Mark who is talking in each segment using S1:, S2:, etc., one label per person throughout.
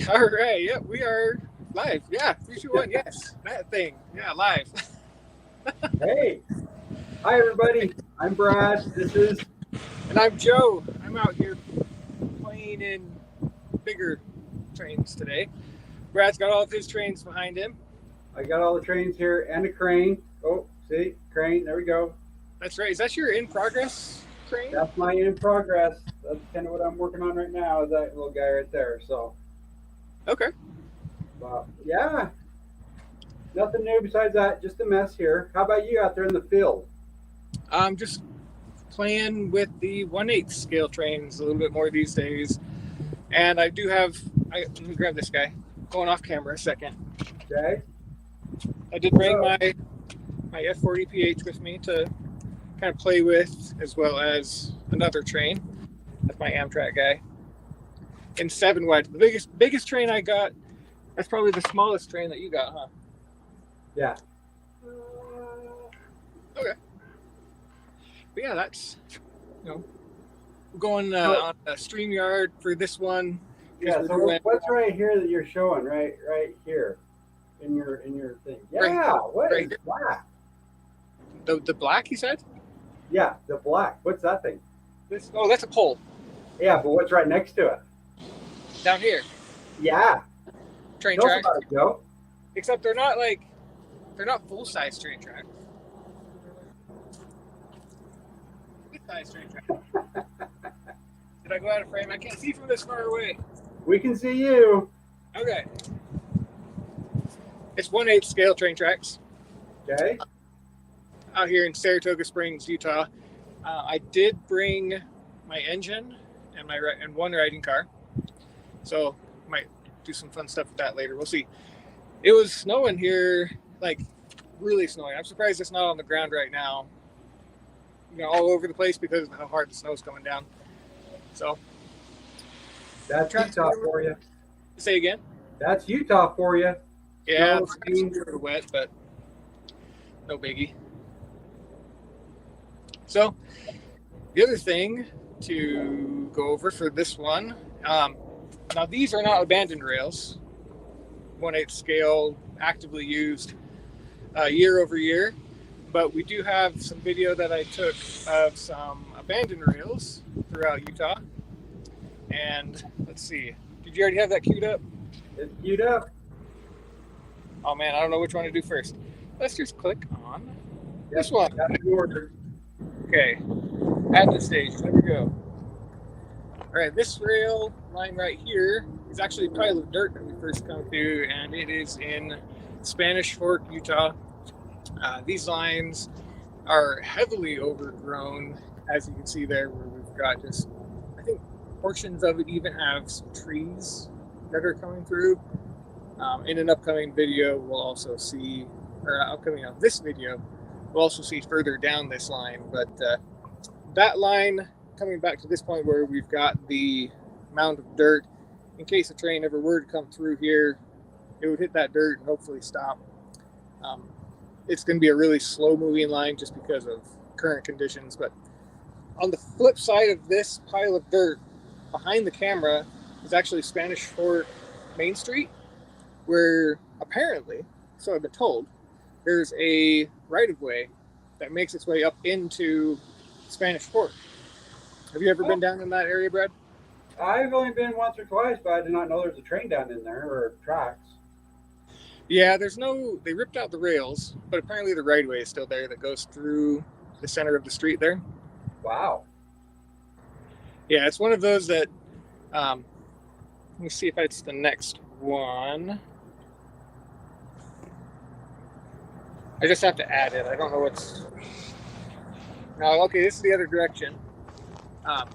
S1: All right. Yeah, we are live. Yeah, 3, 2, 1. Yes, that thing. Yeah, live.
S2: Hey, hi everybody. I'm Brad. This is
S1: And I'm Joe. I'm out here playing in bigger trains today. Brad's got all of his trains behind him.
S2: I got all the trains here and a crane. Oh, see, crane. There we go.
S1: That's right. Is that your in progress train?
S2: That's my in progress. That's kind of what I'm working on right now. Is that little guy right there? So,
S1: Okay.
S2: yeah, nothing new besides that. Just a mess here. How about you out there in the field?
S1: I'm just playing with the 1/8 scale trains a little bit more these days. And I do have. Let me grab this guy. Going off camera a second.
S2: Okay.
S1: I did bring
S2: So,
S1: my F40PH with me to kind of play with, as well as another train. That's my Amtrak guy. In 7 wide. The biggest train I got, that's probably the smallest train that you got, huh?
S2: yeah,
S1: Okay. But yeah, that's, you know, going
S2: so
S1: on a StreamYard for this one. Because
S2: yeah.
S1: we're
S2: So
S1: doing
S2: what's right here that you're showing? Right here in your thing.
S1: right,
S2: Yeah. What
S1: right
S2: is
S1: here.
S2: that?
S1: The black, you said?
S2: Yeah, the black. What's that thing?
S1: Oh, that's a pole
S2: Yeah, but what's right next to it?
S1: down here.
S2: Yeah.
S1: Train
S2: Tell us
S1: tracks.
S2: about it, Joe.
S1: Except they're not full size train tracks. Good size train tracks. Did I go out of frame? I can't see from this far away.
S2: We can see you.
S1: Okay. It's 1/8 scale train tracks
S2: Okay.
S1: out here in Saratoga Springs, Utah. I did bring my engine and one riding car, so might do some fun stuff with that later. We'll see. It was snowing here, like really snowing. I'm surprised it's not on the ground right now. All over the place because of how hard the snow's coming down. So,
S2: That's
S1: tracks
S2: Utah for you.
S1: say again.
S2: That's Utah for you.
S1: Yeah,
S2: Snow,
S1: the tracks
S2: rain.
S1: are wet, but no biggie. So, the other thing to go over for this one, now these are not abandoned rails, 1/8 scale, actively used year over year, but we do have some video that I took of some abandoned rails throughout Utah. And let's see, did you already have that queued up?
S2: It's queued up.
S1: Oh man, I don't know which one to do first. Let's just click on
S2: Yep,
S1: this one.
S2: got it in order.
S1: Okay, add to stage. There we go. All right, this rail line right here is actually a pile of dirt that we first come to, and it is in Spanish Fork, Utah. These lines are heavily overgrown, as you can see there, where we've got just, I think portions of it even have some trees that are coming through. In an upcoming video, we'll also see, or upcoming of this video, we'll also see further down this line. But that line coming back to this point where we've got the mound of dirt, in case a train ever were to come through here, it would hit that dirt and hopefully stop. It's going to be a really slow moving line just because of current conditions. But on the flip side of this pile of dirt, behind the camera is actually Spanish Fork Main Street, where apparently, so I've been told, there's a right-of-way that makes its way up into Spanish Fork. Have you ever been down in that area, Brad?
S2: I've only been once or twice, but I did not know there's a train down in there or tracks.
S1: Yeah, they ripped out the rails, but apparently the right-of-way is still there that goes through the center of the street there.
S2: Wow.
S1: Yeah, it's one of those that, let me see if it's the next one. I just have to add it. I don't know what's... No, okay, this is the other direction. And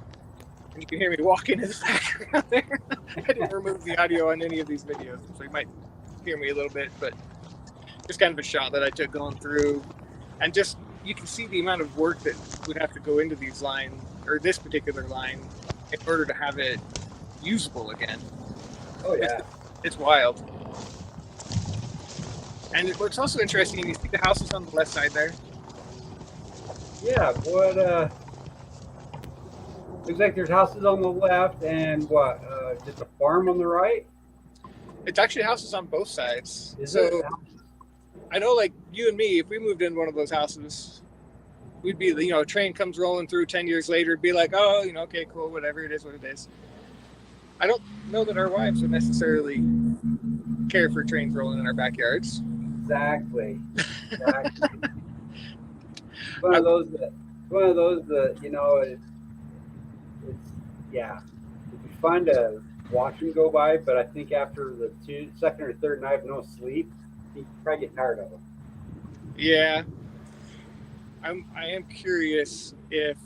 S1: you can hear me walking in the background there. I didn't remove the audio on any of these videos, so you might hear me a little bit, but just kind of a shot that I took going through. And just, you can see the amount of work that would have to go into these lines, or this particular line, in order to have it usable again.
S2: Oh, yeah.
S1: It's wild. And what's also interesting, you see the houses on the left side there?
S2: Yeah, looks like there's houses on the left and just a farm on the right?
S1: It's actually houses on both sides.
S2: Is
S1: So
S2: it?
S1: I know, like you and me, if we moved in one of those houses, we'd be, a train comes rolling through 10 years later, it'd be like, oh, okay, cool, whatever, it is what it is. I don't know that our wives would necessarily care for trains rolling in our backyards.
S2: Exactly. One of those that it's yeah, it'd be fun to watch them go by, but I think after the second or third night of no sleep, you probably get tired of them.
S1: Yeah, I am curious if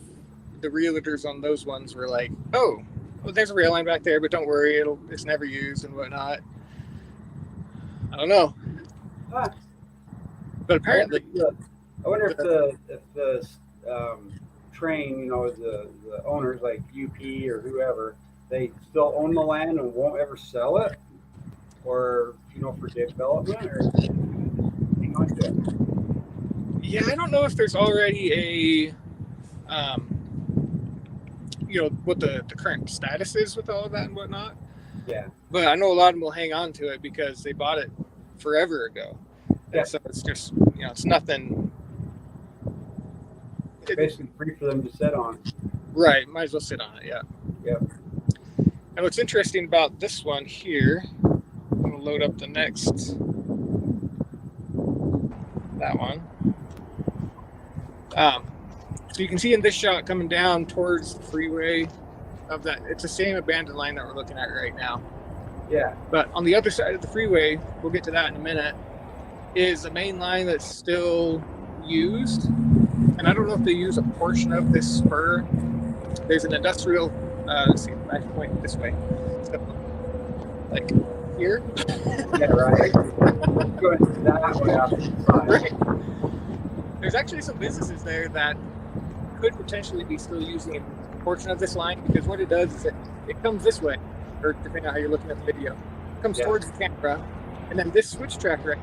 S1: the realtors on those ones were like, oh, well, there's a rail line back there, but don't worry, it's never used and whatnot. I don't know,
S2: Huh.
S1: but apparently,
S2: I wonder if the train, the owners like UP or whoever, they still own the land and won't ever sell it, or for development, or hang on to it.
S1: yeah, I don't know if there's already what the current status is with all of that and whatnot.
S2: Yeah.
S1: But I know a lot of them will hang on to it because they bought it forever ago.
S2: Yeah.
S1: And so it's just, it's nothing.
S2: Basically free for them to sit on.
S1: Right. Might as well sit on it. Yeah.
S2: Yep.
S1: And what's interesting about this one here, I'm going to load up the next, that one. So you can see in this shot coming down towards the freeway of that, it's the same abandoned line that we're looking at right now.
S2: Yeah.
S1: But on the other side of the freeway, we'll get to that in a minute, is a main line that's still used. And I don't know if they use a portion of this spur. There's an industrial, let's see, I can point this way. So, like here.
S2: Yeah, right. Going that way off the side.
S1: Right. There's actually some businesses there that could potentially be still using a portion of this line, because what it does is it comes this way, or depending on how you're looking at the video, it comes towards the camera, and then this switch track right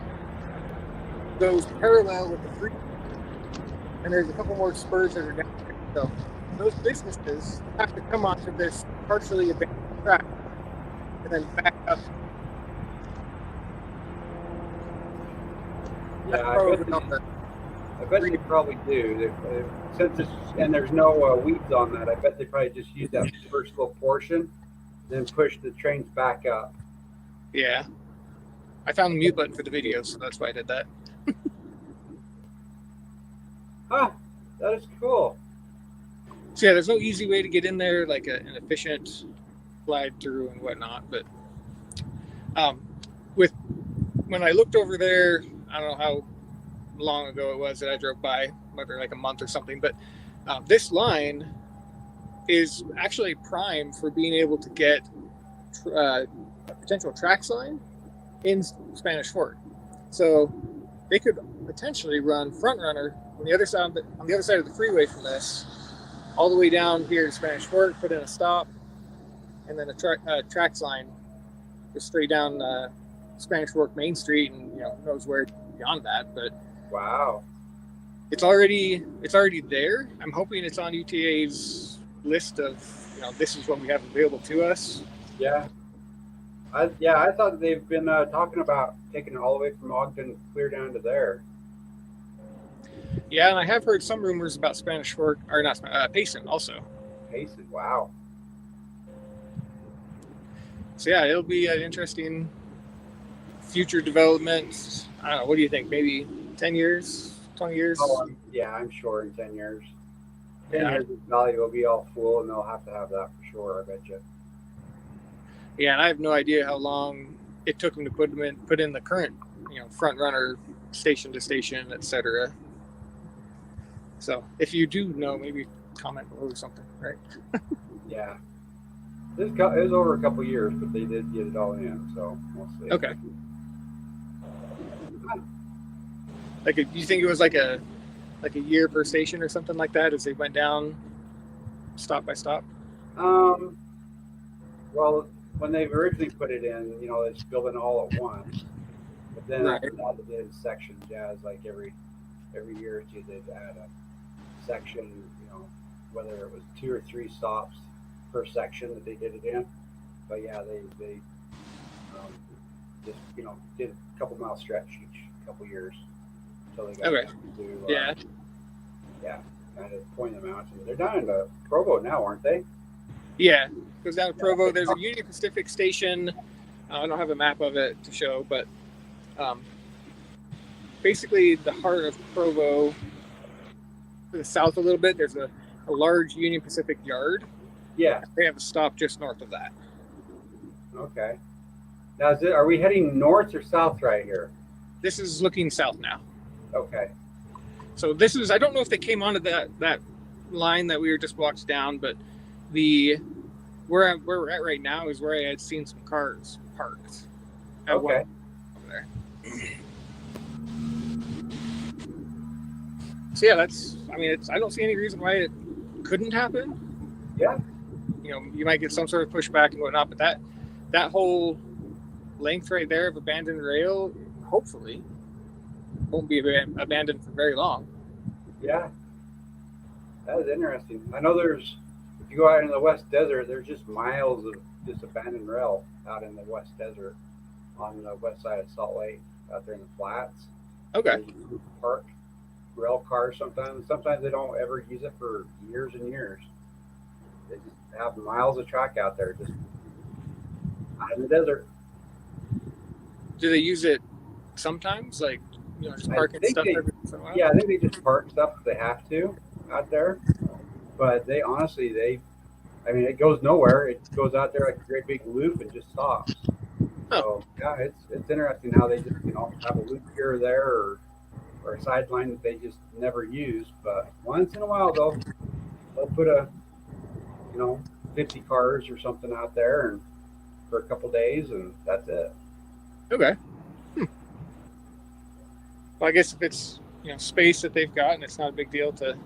S1: goes parallel with the freeway. And there's a couple more spurs that are down here. So those businesses have to come onto this partially abandoned track and then back up.
S2: Yeah, I bet they probably do. Since it's, and there's no weeds on that, I bet they probably just use that first little portion, then push the trains back up.
S1: Yeah. I found the mute button for the video, so that's why I did that.
S2: Huh, that is cool.
S1: So yeah, there's no easy way to get in there, like an efficient slide through and whatnot. But when I looked over there, I don't know how long ago it was that I drove by, whether like a month or something, but this line is actually prime for being able to get a potential track line in Spanish Fork. So they could potentially run front runner on the other side of the freeway from this, all the way down here to Spanish Fork, put in a stop, and then a tracks line just straight down Spanish Fork Main Street, and who knows where beyond that. But
S2: wow,
S1: it's already there. I'm hoping it's on UTA's list of this is what we have available to us.
S2: Yeah. I thought they've been talking about taking it all the way from Ogden clear down to there.
S1: Yeah, and I have heard some rumors about Spanish Fork, or not, Payson also.
S2: Payson, wow.
S1: So yeah, it'll be an interesting future development. I don't know. What do you think? Maybe 10 years, 20 years?
S2: Oh, I'm sure in 10 years. 10 years, this valley will be all full, and they'll have to have that for sure, I bet you.
S1: Yeah, and I have no idea how long it took them to put in the current, front runner station to station, etc. So if you do know, maybe comment below or something, right?
S2: Yeah. It was over a couple years, but they did get it all in, so we'll see.
S1: Okay. Like, do you think it was like a year per station or something like that as they went down stop by stop?
S2: Well, when they originally put it in, they just built it all at once. But then after that, they did sections. Yeah, it's like every year or two they'd add a section. Whether it was 2 or 3 stops per section that they did it in. But yeah, they just did a couple mile stretch each couple years until they got
S1: Okay.
S2: down to
S1: Yeah.
S2: yeah, kind of point in the mountains. They're down in the Provo now, aren't they?
S1: Yeah. Goes down to Provo. There's a Union Pacific station. I don't have a map of it to show, but basically the heart of Provo, to the south a little bit, there's a large Union Pacific yard.
S2: Yeah.
S1: They have a stop just north of that.
S2: Okay. Now, are we heading north or south right here?
S1: This is looking south now.
S2: Okay.
S1: So this is, I don't know if they came onto that line that we were just walked down, but where we're at right now is where I had seen some cars parked.
S2: Okay.
S1: Over there. So yeah, I don't see any reason why it couldn't happen.
S2: Yeah.
S1: You might get some sort of pushback and whatnot, but that whole length right there of abandoned rail, hopefully, won't be abandoned for very long.
S2: Yeah. That is interesting. I know if you go out in the West Desert, there's just miles of just abandoned rail out in the West Desert on the west side of Salt Lake, out there in the flats.
S1: Okay.
S2: Park rail cars sometimes. Sometimes they don't ever use it for years and years. They just have miles of track out there, just out in the desert.
S1: Do they use it sometimes, like just parking stuff every once in a while?
S2: Yeah, I think they just park stuff if they have to out there. But they honestly, it goes nowhere. It goes out there like a great big loop and just stops. So yeah, it's interesting how they just have a loop here or there or a sideline that they just never use. But once in a while they'll put 50 cars or something out there and for a couple days, and that's it.
S1: Okay. Well, I guess if it's space that they've got, and it's not a big deal to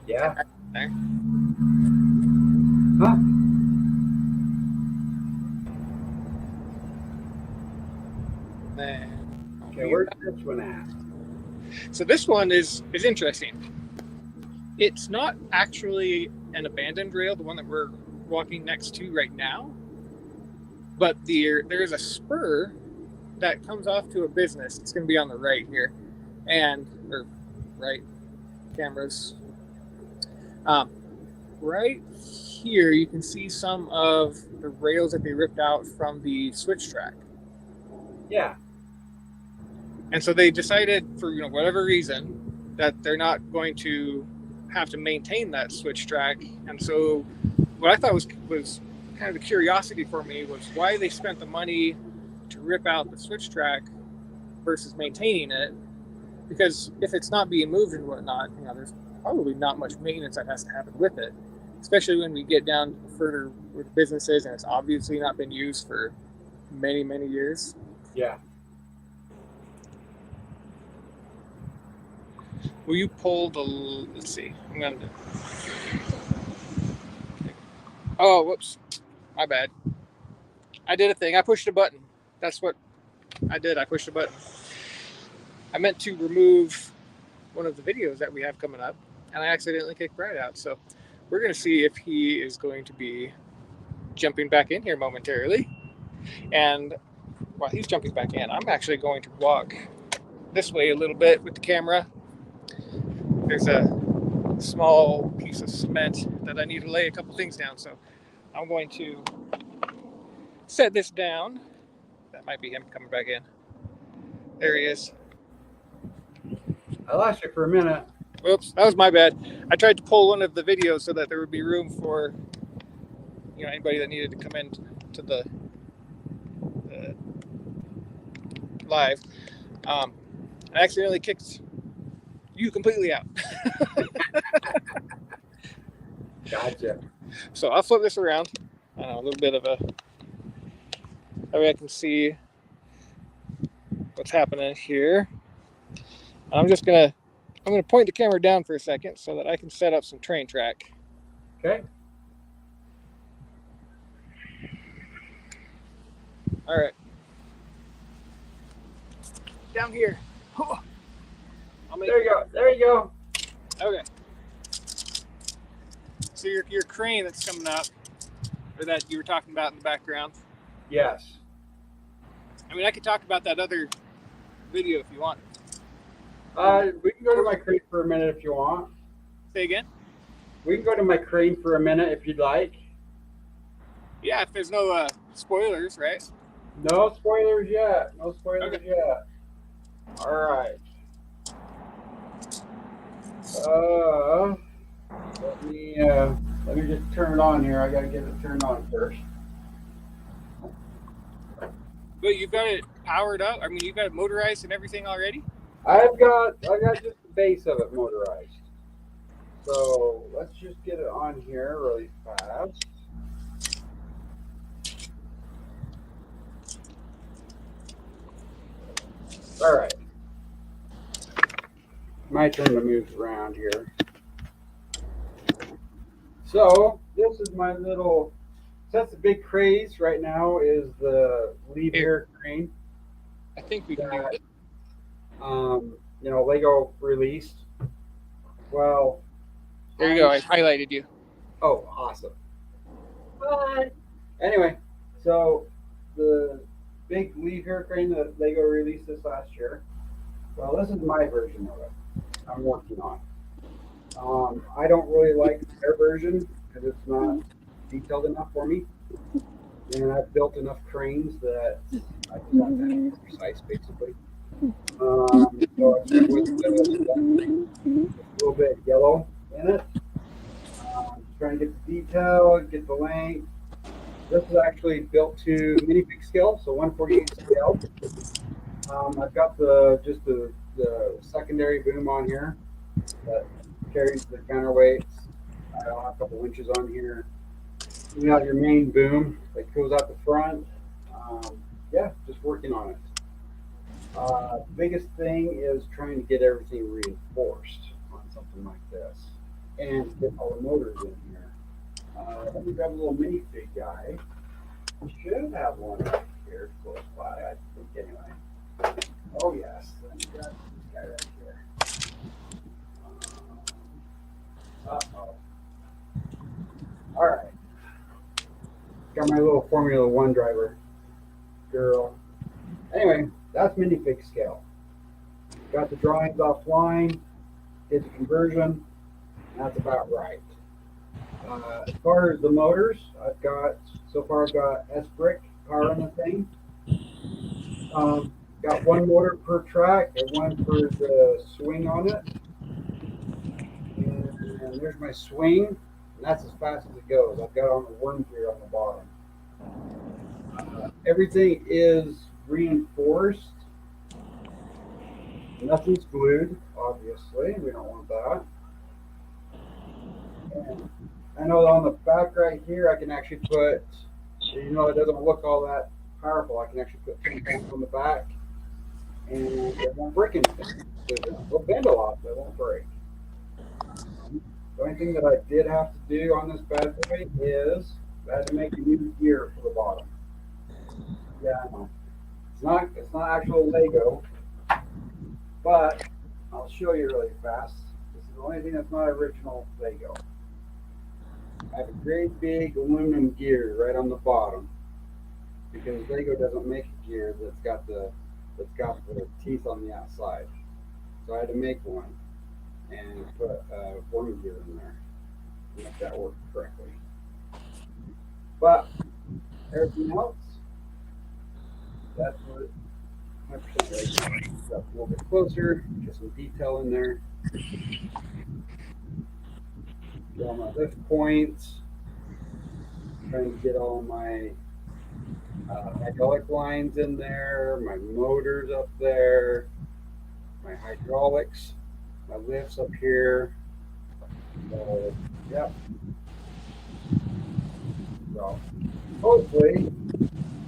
S2: yeah.
S1: There.
S2: Huh? Okay, where's this one at?
S1: So this one is interesting. It's not actually an abandoned rail, the one that we're walking next to right now, but there is a spur that comes off to a business. It's going to be on the right here, or right cameras. Right here, you can see some of the rails that they ripped out from the switch track.
S2: Yeah.
S1: And so they decided, for whatever reason, that they're not going to have to maintain that switch track. And so what I thought was kind of the curiosity for me was why they spent the money to rip out the switch track versus maintaining it. Because if it's not being moved and whatnot, there's probably not much maintenance that has to happen with it, especially when we get down further with businesses and it's obviously not been used for many, many years.
S2: Yeah.
S1: Will you pull let's see, I'm going to, oh, whoops, my bad. I did a thing, I pushed a button. That's what I did, I pushed a button. I meant to remove one of the videos that we have coming up, and I accidentally kicked Brad out. So we're going to see if he is going to be jumping back in here momentarily. And while he's jumping back in, I'm actually going to walk this way a little bit with the camera. There's a small piece of cement that I need to lay a couple things down. So I'm going to set this down. That might be him coming back in. There he is.
S2: I lost you for a minute.
S1: Whoops, that was my bad. I tried to pull one of the videos so that there would be room for anybody that needed to come in to the live. I accidentally kicked you completely out.
S2: Gotcha.
S1: So I'll flip this around. A little bit of that way I can see what's happening here. I'm gonna point the camera down for a second so that I can set up some train track.
S2: Okay.
S1: All right. Down here. Oh.
S2: There you go. There you go.
S1: Okay. So your crane that's coming up, or that you were talking about in the background.
S2: Yes.
S1: I mean, I could talk about that other video if you want.
S2: We can go to my crane for a minute if you want.
S1: Say again?
S2: We can go to my crane for a minute if you'd like.
S1: Yeah, if there's no spoilers, right?
S2: No spoilers yet. No spoilers
S1: Okay.
S2: yet. All right. Let me just turn it on here. I gotta get it turned on first.
S1: But you've got it powered up. I mean, you've got it motorized and everything already.
S2: I got just the base of it motorized. So let's just get it on here really fast. All right. My turn to move around here. So this is my little. So that's the big craze right now is the leave here crane.
S1: I think we can do it.
S2: You know, Lego released. Well,
S1: There you go. I highlighted you.
S2: oh, awesome. But anyway, so the big leave here crane that Lego released this last year. Well, this is my version of it. I'm working on. I don't really like their version because it's not detailed enough for me, and I've built enough cranes that I just want that more precise, basically. So I went with a little bit yellow in it. Trying to get the detail, get the length. This is actually built to minifig scale, so 1/48 scale. I've got the secondary boom on here that carries the counterweights. I'll have a couple winches on here. You got your main boom that goes out the front. Yeah, just working on it. The biggest thing is trying to get everything reinforced on something like this and get all the motors in here. Let me grab a little minifig guy. We should have one right here close by, I think, anyway. Oh, yes. Let me grab this guy right here. Uh-oh. All right. Got my little Formula One driver girl. Anyway, that's minifig scale. Got the drawings offline, did the conversion. That's about right. As far as the motors, I've got S-brick power on the thing. Got one motor per track and one for the swing on it. And there's my swing, and that's as fast as it goes. I've got on the worm gear on the bottom. Everything is reinforced. Nothing's glued, obviously. We don't want that. And I know on the back right here, I can actually put, you know, it doesn't look all that powerful. I can actually put pinpoints on the back, and it won't break anything. It'll bend a lot, but it won't break. The only thing that I did have to do on this bad boy is I had to make a new gear for the bottom. Yeah, I know. It's not actual Lego, but I'll show you really fast. This is the only thing that's not original Lego. I have a great big aluminum gear right on the bottom because Lego doesn't make a gear that's got the teeth on the outside. So I had to make one and put a worm gear in there to make that work correctly. But everything else, that's what 100% Lego. Got a little bit closer, get some detail in there. Get all my lift points. Trying to get all my hydraulic lines in there, my motors up there, my hydraulics, my lifts up here. So, yep. So, hopefully,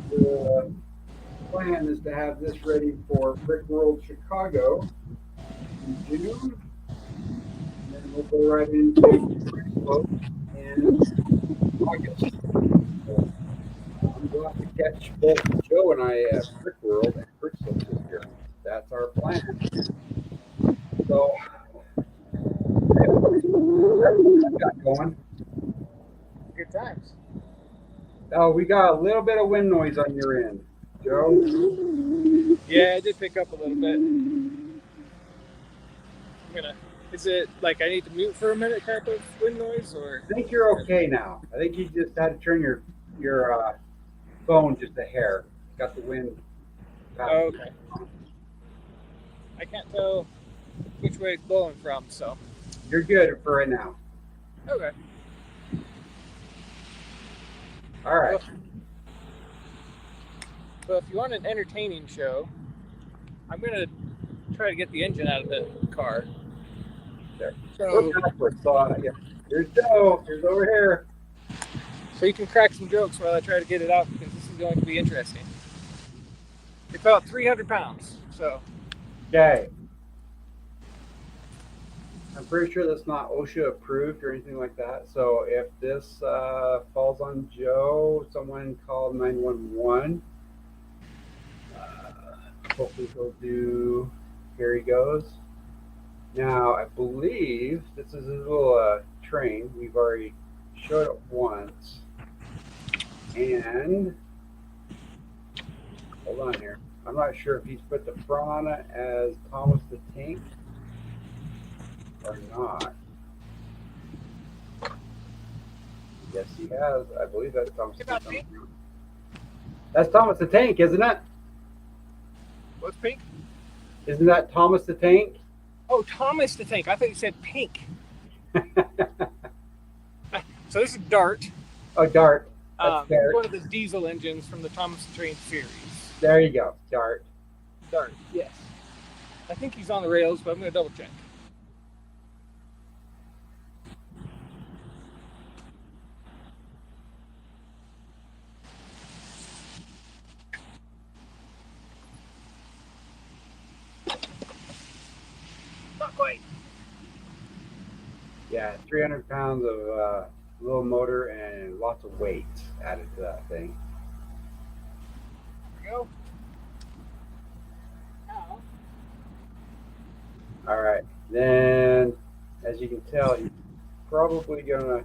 S2: the plan is to have this ready for Brick World Chicago in June. And then we'll go right into Brick in August. So, I'm going to catch both Joe and I at Brick World and Brick Slope this year. That's our plan. So, that's what I've got going.
S1: Good times.
S2: Oh, we got a little bit of wind noise on your end. Joe?
S1: Yeah, I did pick up a little bit. I'm gonna. Is it like I need to mute for a minute type of wind noise, or?
S2: I think you're okay now. I think you just had to turn your phone just a hair. Got the wind past
S1: Oh,
S2: you.
S1: okay. I can't tell which way it's blowing from, so.
S2: You're good for right now.
S1: Okay.
S2: All right.
S1: Well, if you want an entertaining show, I'm gonna try to get the engine out of the car.
S2: There.
S1: So,
S2: Yeah. Here's Joe. Here's over here.
S1: so you can crack some jokes while I try to get it out because this is going to be interesting. It's about 300 pounds, so.
S2: Okay. I'm pretty sure that's not OSHA approved or anything like that. So if this falls on Joe, someone call 911. Hopefully he'll do. Here he goes. Now I believe this is his little train. We've already showed it once. And hold on here. I'm not sure if he's put the front on it as Thomas the Tank or not. Yes, he has. I believe that's Thomas the Tank. That's Thomas the Tank, isn't it?
S1: What's pink?
S2: Isn't that Thomas the Tank?
S1: Oh, Thomas the Tank. I thought you said pink. So this is Dart.
S2: Oh, Dart. Dart.
S1: One of the diesel engines from the Thomas the Train series.
S2: There you go, Dart.
S1: Dart, yes. I think he's on the rails, but I'm going to double check. Not quite.
S2: Yeah, 300 pounds of little motor and lots of weight added to that thing.
S1: There we go. Now,
S2: All right. Then, as you can tell, he's probably gonna.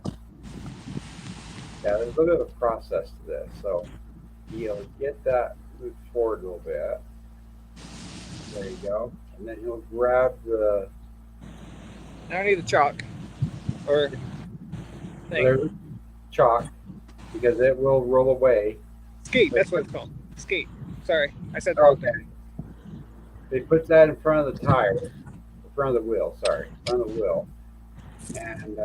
S2: Yeah, there's a little bit of a process to this. So he'll get that moved forward a little bit. There you go. And then he'll grab the.
S1: now I need the chalk. Or thing.
S2: There's chalk because it will roll away.
S1: Skate, that's what it's called. Skate. Sorry, I said the wrong
S2: Okay.
S1: thing.
S2: They put that in front of the tire, in front of the wheel. Sorry, in front of the wheel, and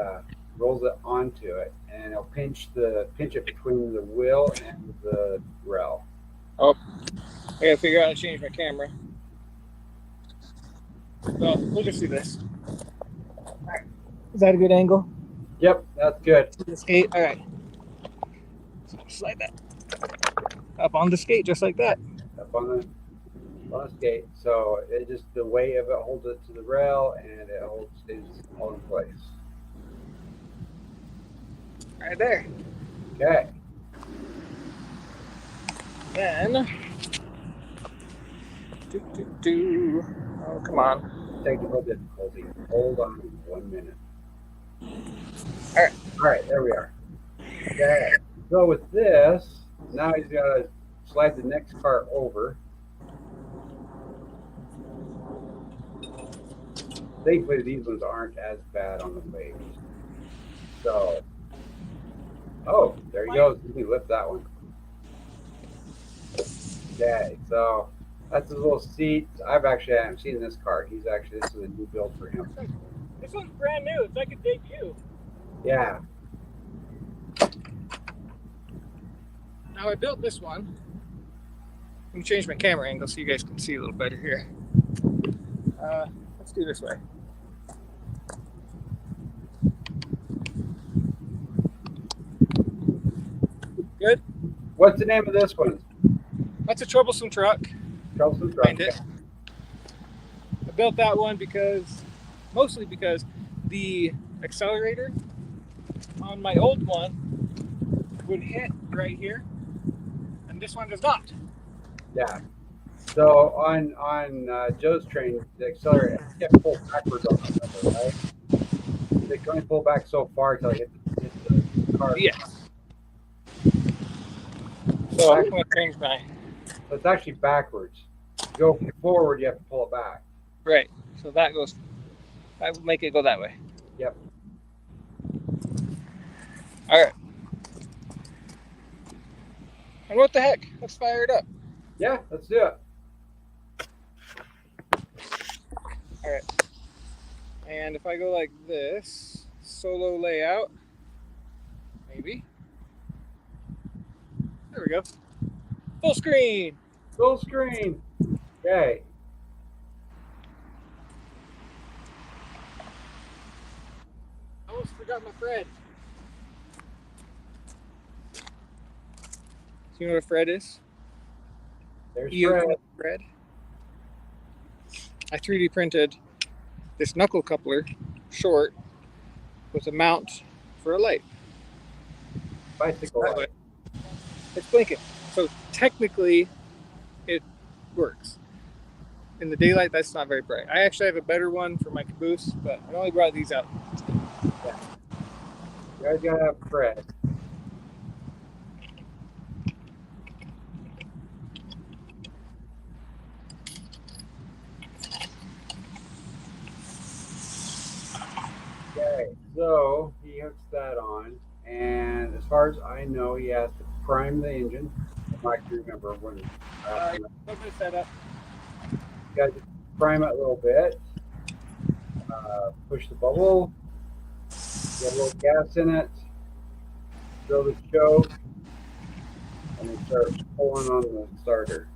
S2: rolls it onto it, and it'll pinch it between the wheel and the rail.
S1: Oh, I gotta figure out how to change my camera. So we'll just do this. All right. Is that a good angle?
S2: Yep, that's good.
S1: The skate. All right. So just like that. Up on the skate, just like that.
S2: Up on the skate. So it just the weight of it holds it to the rail, and it stays all in place.
S1: Right there.
S2: Okay.
S1: Then. Oh, come on.
S2: Technical difficulty. Hold on 1 minute.
S1: All right.
S2: All right, there we are. Okay. So with this, now he's got to slide the next car over. Thankfully, these ones aren't as bad on the waves. So, oh, there he goes. You can lift that one. Okay, so that's his little seat. I haven't seen this car. This is a new build for him.
S1: This one's brand new. It's like a debut.
S2: Yeah.
S1: Now I built this one. Let me change my camera angle so you guys can see a little better here. Let's do this way. Good?
S2: What's the name of this one?
S1: That's a troublesome truck.
S2: Troublesome truck.
S1: Find it. I built that one mostly because the accelerator on my old one would hit right here, and this one does not.
S2: Yeah. So on Joe's train, the accelerator can't pull backwards on the right? They can only pull back so far until they hit the car.
S1: Yes. So I'm going to change my
S2: So it's actually backwards. You go forward, you have to pull it back.
S1: Right. So that will make it go that way.
S2: Yep.
S1: All right. And what the heck? Let's fire it up.
S2: Yeah, let's do it.
S1: All right. And if I go like this, solo layout, maybe. There we go. Full screen.
S2: Full screen. Okay.
S1: I almost forgot my Fred. Do you know what a Fred is?
S2: There's
S1: You
S2: Fred.
S1: Fred. I 3D printed this knuckle coupler, short, with a mount for a light.
S2: Bicycle light.
S1: It's blinking. So technically, it works. In the daylight, that's not very bright. I actually have a better one for my caboose, but I only brought these out.
S2: Yeah. You guys gotta have Fred. Okay, so he hooks that on, and as far as I know, he has to prime the engine. I can remember when.
S1: Little bit setup.
S2: You guys prime it a little bit. Push the bubble. Get a little gas in it. Fill the choke, and then start pulling on the starter.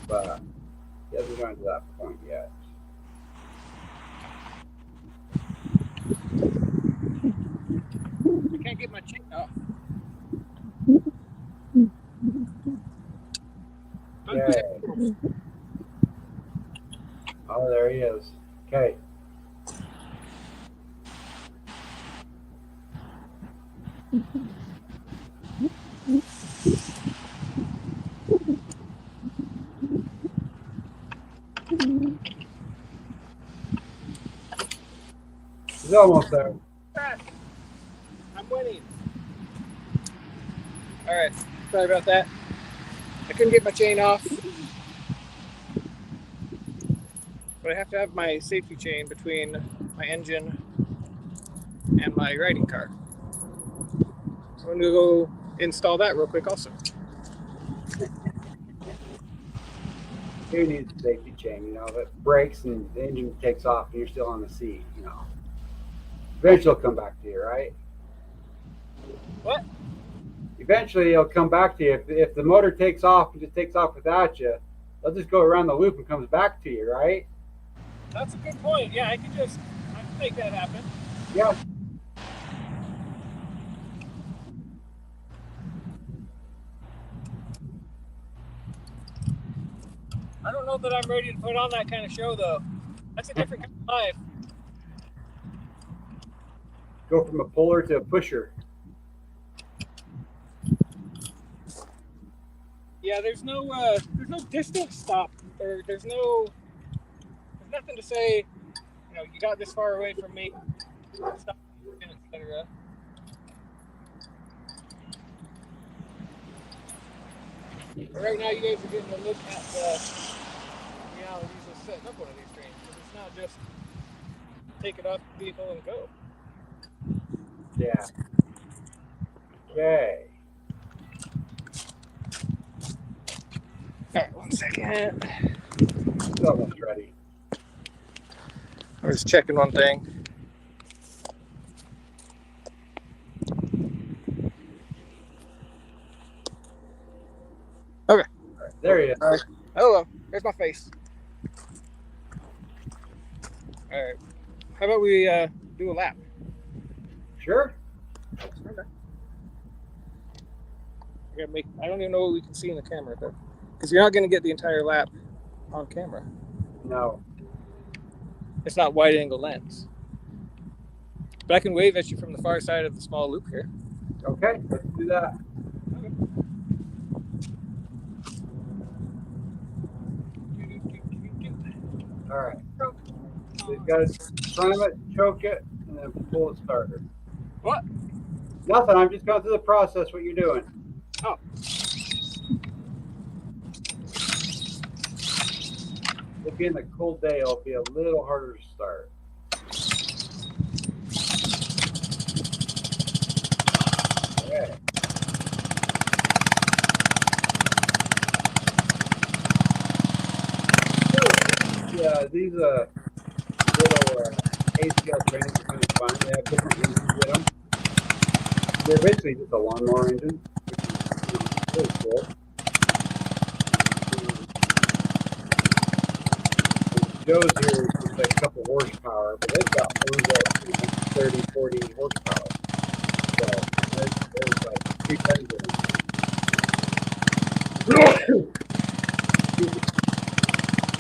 S2: But he hasn't gotten to that point yet.
S1: I can't get my chain off.
S2: Okay. Oh, there he is. Okay. He's almost there.
S1: I'm winning. All right. Sorry about that. I couldn't get my chain off. But I have to have my safety chain between my engine and my riding car. So I'm going to go install that real quick also.
S2: Who needs a safety chain? You know, if it breaks and the engine takes off and you're still on the seat, you know. Eventually it'll come back to you, right?
S1: What?
S2: Eventually it'll come back to you. If the motor takes off and just takes off without you, they'll just go around the loop and comes back to you, right?
S1: That's a good point. Yeah, I can make that happen.
S2: Yeah.
S1: I don't know that I'm ready to put on that kind of show, though. That's a different kind of life.
S2: Go from a puller to a pusher.
S1: Yeah, there's no distance stop, or there's nothing to say. You know, you got this far away from me, stop, etc. But right now, you guys are getting a look at the realities of setting up one of these trains. It's not just take it off the vehicle and go.
S2: Yeah. Okay.
S1: All right, 1 second.
S2: It's almost ready.
S1: I was checking one thing. Okay.
S2: Right, there he is.
S1: Hello. There's my face. All right. How about we do a lap?
S2: Sure.
S1: Okay. I don't even know what we can see in the camera, though, because you're not going to get the entire lap on camera.
S2: No.
S1: It's not wide-angle lens. But I can wave at you from the far side of the small loop here.
S2: Okay, let's do that.
S1: Okay.
S2: All right. So you've got to prime it, choke it, and then pull the starter.
S1: What?
S2: Nothing. I'm just going through the process. What you're doing?
S1: Oh.
S2: might be in a cold day, it'll be a little harder to start. Okay. Yeah, these little ACL trains are kind of fun. They have different engines in them. They're basically just a lawnmower engine, which is really cool. Joe's here is just like a couple horsepower, but they've got ones that are 30, 40 horsepower. So there's like 3 tons of them.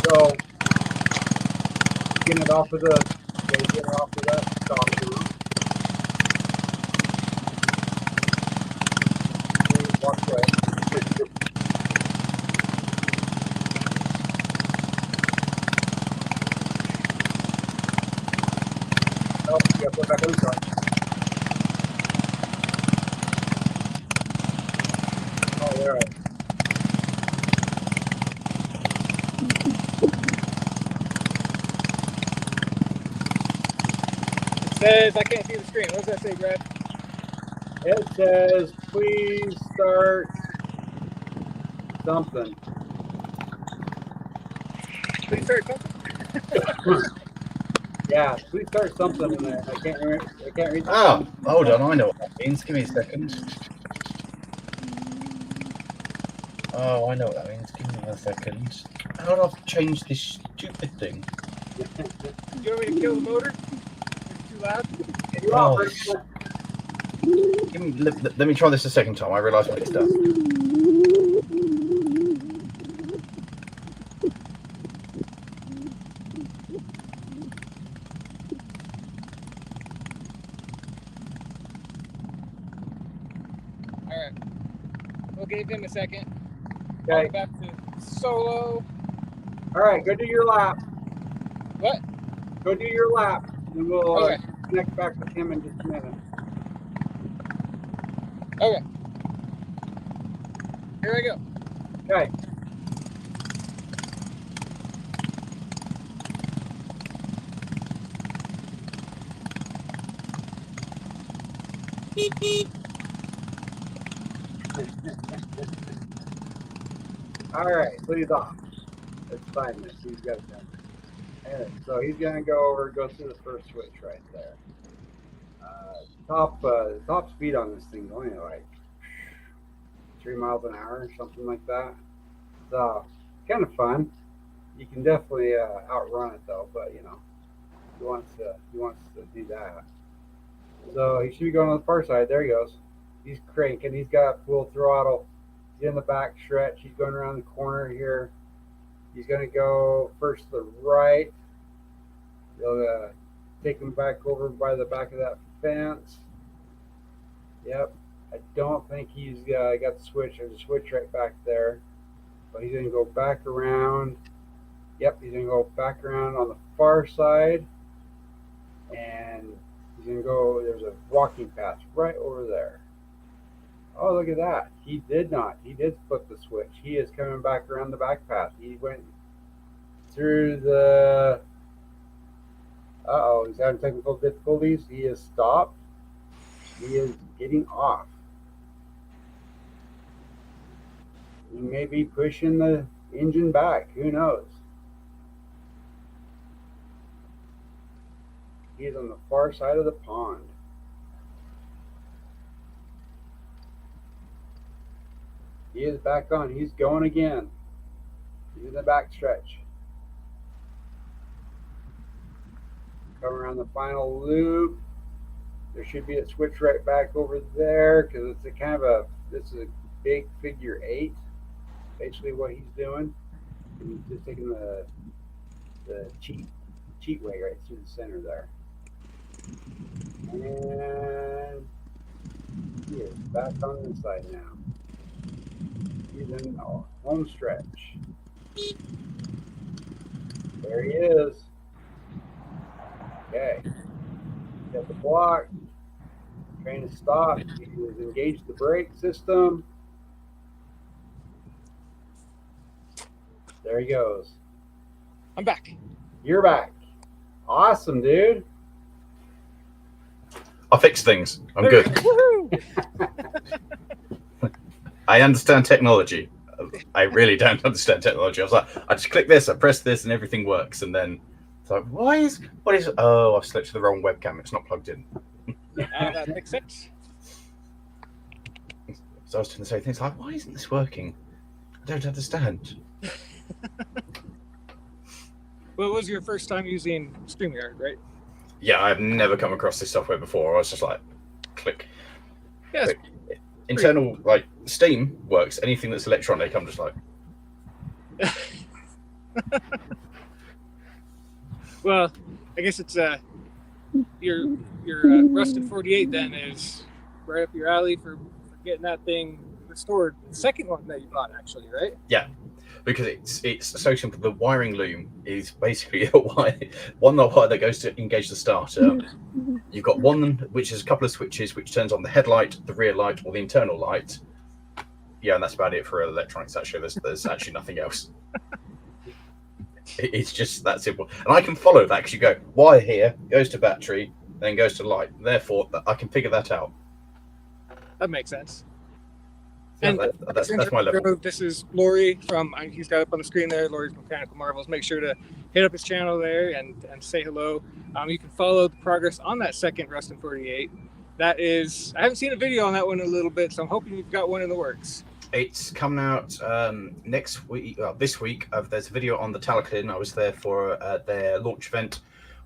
S2: So getting it off of that stock now. Walk away. Oh, you gotta put it back on the car. Oh, all right.
S1: It says, I can't see the screen. What does that say, Brad?
S2: It says, please start something.
S1: Please start something.
S2: Yeah, please start something in there. I can't read.
S3: Oh, hold on. I know what that means. Give me a second. Oh, I know what that means. Give me a second. How do I change this stupid thing?
S1: Do you want me to kill the motor? It's too loud.
S3: Oh, let me try this a second time. I realise what it's done.
S1: All right. We'll give him a second.
S2: Okay.
S1: I'll go back to solo.
S2: All right, go do your lap.
S1: What?
S2: Go do your lap, and we'll
S1: Okay.
S2: connect back with him in just a minute.
S1: Okay. Here I go.
S2: Okay.
S1: Beep, beep.
S2: All right, so he's off. It's fine. He's got it done. Anyway, so he's gonna go through the first switch right there. Top speed on this thing is only like 3 miles an hour or something like that. So kind of fun. You can definitely outrun it though, but you know he wants to do that. So he should be going on the far side. There he goes. He's cranking. He's got full throttle. He's in the back stretch. He's going around the corner here. He's going to go first to the right. He'll take him back over by the back of that fence. Yep. I don't think he's got the switch. There's a switch right back there. But he's going to go back around. Yep, he's going to go back around on the far side. And he's going to go, there's a walking path right over there. Oh, look at that. He did not. He did flip the switch. He is coming back around the back path. He went through the... Uh-oh, he's having technical difficulties. He is stopped. He is getting off. He may be pushing the engine back. Who knows? He is on the far side of the pond. He is back on. He's going again. He's in the back stretch. Come around the final loop. There should be a switch right back over there because it's a kind of this is a big figure 8. Basically what he's doing. And he's just taking the cheat way right through the center there. And he is back on this side now. He's in the home stretch. There he is. Okay. Got the block. Train is stopped. He has engaged the brake system. There he goes.
S1: I'm back.
S2: You're back. Awesome, dude.
S3: I fixed things. I'm
S1: There we
S3: good.
S1: go. Woohoo!
S3: I understand technology. I really don't understand technology. I was like, I just click this, I press this, and everything works. And then it's like, what is? Oh, I've switched to the wrong webcam. It's not plugged in.
S1: That makes sense.
S3: So I was doing the same thing. It's like, why isn't this working? I don't understand.
S1: Well, it was your first time using StreamYard, right?
S3: Yeah, I've never come across this software before. I was just like, click.
S1: Yes.
S3: Internal, like Steam works. Anything that's electronic, I'm just like.
S1: Well, I guess it's your Ruston 48 then is right up your alley for getting that thing restored. The second one that you bought, actually, right?
S3: Yeah, because it's associated with the wiring loom is basically a wire that goes to engage the starter. You've got one which is a couple of switches which turns on the headlight, the rear light, or the internal light. Yeah, and that's about it for electronics. Actually, there's actually nothing else. It's just that simple, and I can follow that because you go wire here, goes to battery, then goes to light. Therefore, I can figure that out.
S1: That makes sense.
S3: Yeah,
S1: And
S3: that's my level.
S1: This is Laurie from, he's got up on the screen there, Laurie's Mechanical Marvels. Make sure to hit up his channel there and say hello. You can follow the progress on that second Ruston 48. That is, I haven't seen a video on that one in a little bit, so I'm hoping you've got one in the works.
S3: It's coming out next week. This week, there's a video on the Talcon. I was there for their launch event.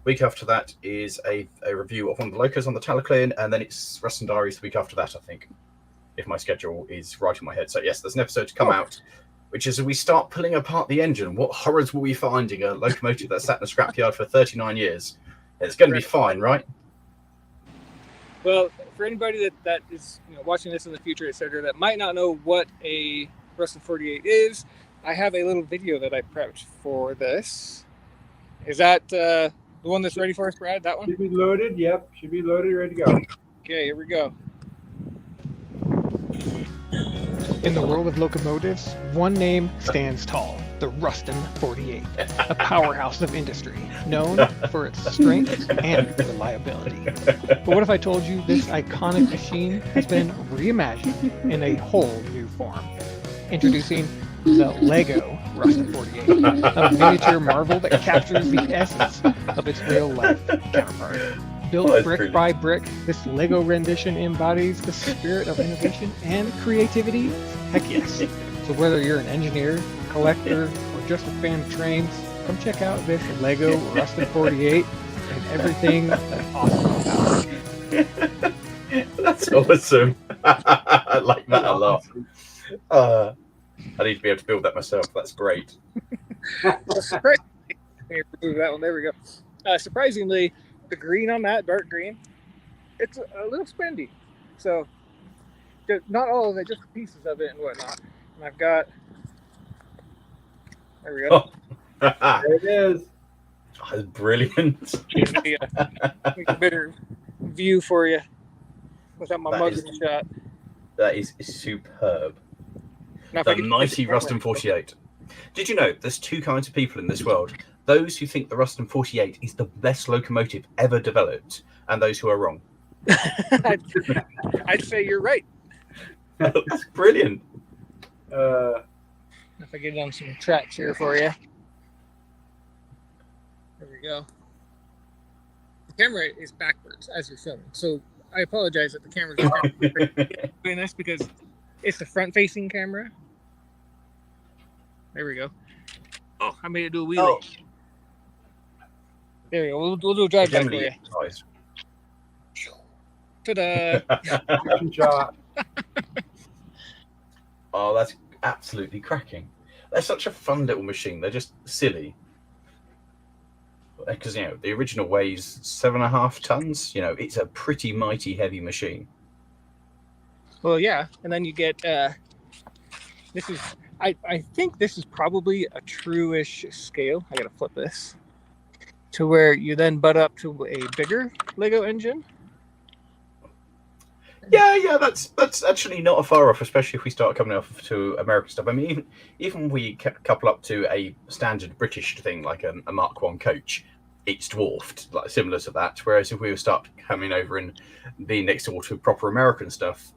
S3: Week after that is a review of one of the locos on the Talcon, and then it's Ruston Diaries the week after that, I think, if my schedule is right in my head. So yes, there's an episode to come out, which is we start pulling apart the engine. What horrors will we finding a locomotive that sat in a scrapyard for 39 years? It's going to be fine, right?
S1: Well, for anybody that is watching this in the future, etc., that might not know what a Ruston 48 is, I have a little video that I prepped for this. Is that the one that's ready for us, Brad? That one?
S2: Should be loaded. Yep, should be loaded, ready to go.
S1: Okay, here we go.
S4: In the world of locomotives, one name stands tall: the Ruston 48, a powerhouse of industry, known for its strength and reliability. But what if I told you this iconic machine has been reimagined in a whole new form? Introducing the LEGO Ruston 48, a miniature marvel that captures the essence of its real-life counterpart. Built brick by brick, this LEGO rendition embodies the spirit of innovation and creativity. Heck yes. So whether you're an engineer, collector, or just a fan of trains, come check out this LEGO Ruston 48 and everything that's awesome about it.
S3: That's awesome. I like that a lot. I need to be able to build that myself. That's great.
S1: Remove that one. There we go. Surprisingly, the green on that, dark green, it's a little spendy. So, not all of it, just pieces of it and whatnot. And I've got, there we go.
S2: There it is.
S3: That's brilliant.
S1: Maybe a better view for you without my mugging shot.
S3: That is superb.
S1: Now,
S3: The mighty Ruston 48. Did you know there's two kinds of people in this world? Those who think the Ruston 48 is the best locomotive ever developed, and those who are wrong.
S1: I'd say you're right.
S3: That's brilliant.
S1: If I get on some tracks here for you. There we go. The camera is backwards as you're filming, so I apologize that the camera's doing this because it's the front-facing camera. There we go. Oh, I made it do a wheelie. Oh. There we go. We'll do a drive-by for you. Ta-da!
S2: Shot.
S3: Oh, that's absolutely cracking. They're such a fun little machine. They're just silly. Because, the original weighs 7.5 tons. It's a pretty mighty heavy machine.
S1: Well, yeah. And then you get, this is, I think this is probably a true-ish scale. I got to flip this. To where you then butt up to a bigger LEGO engine.
S3: Yeah, that's actually not a far off, especially if we start coming off to American stuff. I mean, even we couple up to a standard British thing like a Mark One coach, it's dwarfed, like similar to that. Whereas if we start coming over and being next door to proper American stuff,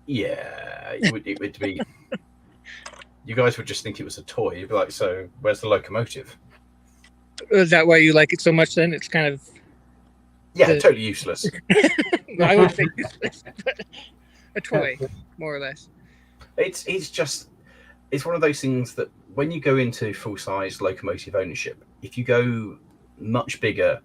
S3: yeah, it would be. You guys would just think it was a toy. You'd be like, so where's the locomotive?
S1: Is that why you like it so much? Then it's kind of
S3: totally useless.
S1: I would say useless, but a toy, more or less.
S3: It's one of those things that when you go into full size locomotive ownership, if you go much bigger,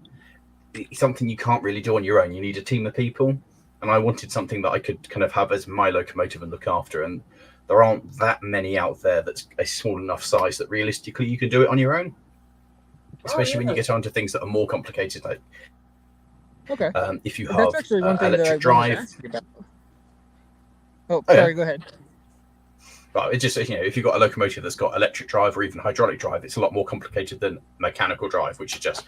S3: it's something you can't really do on your own. You need a team of people, and I wanted something that I could kind of have as my locomotive and look after. And there aren't that many out there that's a small enough size that realistically you can do it on your own. Especially when you get onto things that are more complicated, like if you have
S1: that's actually one thing
S3: electric
S1: that I wanted to
S3: drive.
S1: ask you about. Sorry, go ahead.
S3: Well, it's just, if you've got a locomotive that's got electric drive or even hydraulic drive, it's a lot more complicated than mechanical drive, which is just,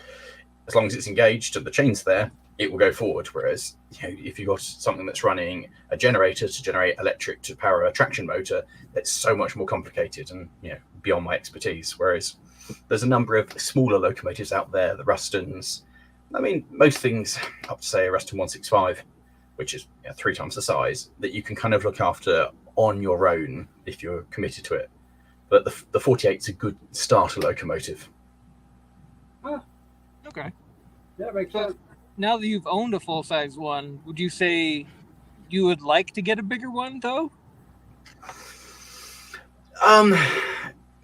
S3: as long as it's engaged and the chain's there, it will go forward. Whereas, if you've got something that's running a generator to generate electric to power a traction motor, it's so much more complicated and, beyond my expertise. Whereas there's a number of smaller locomotives out there, the Rustons. I mean, most things up to, say, a Ruston 165, which is 3 times the size, that you can kind of look after on your own if you're committed to it. But the 48 is a good starter locomotive.
S1: Okay.
S2: Yeah, makes sense.
S1: Now that you've owned a full-size one, would you say you would like to get a bigger one, though?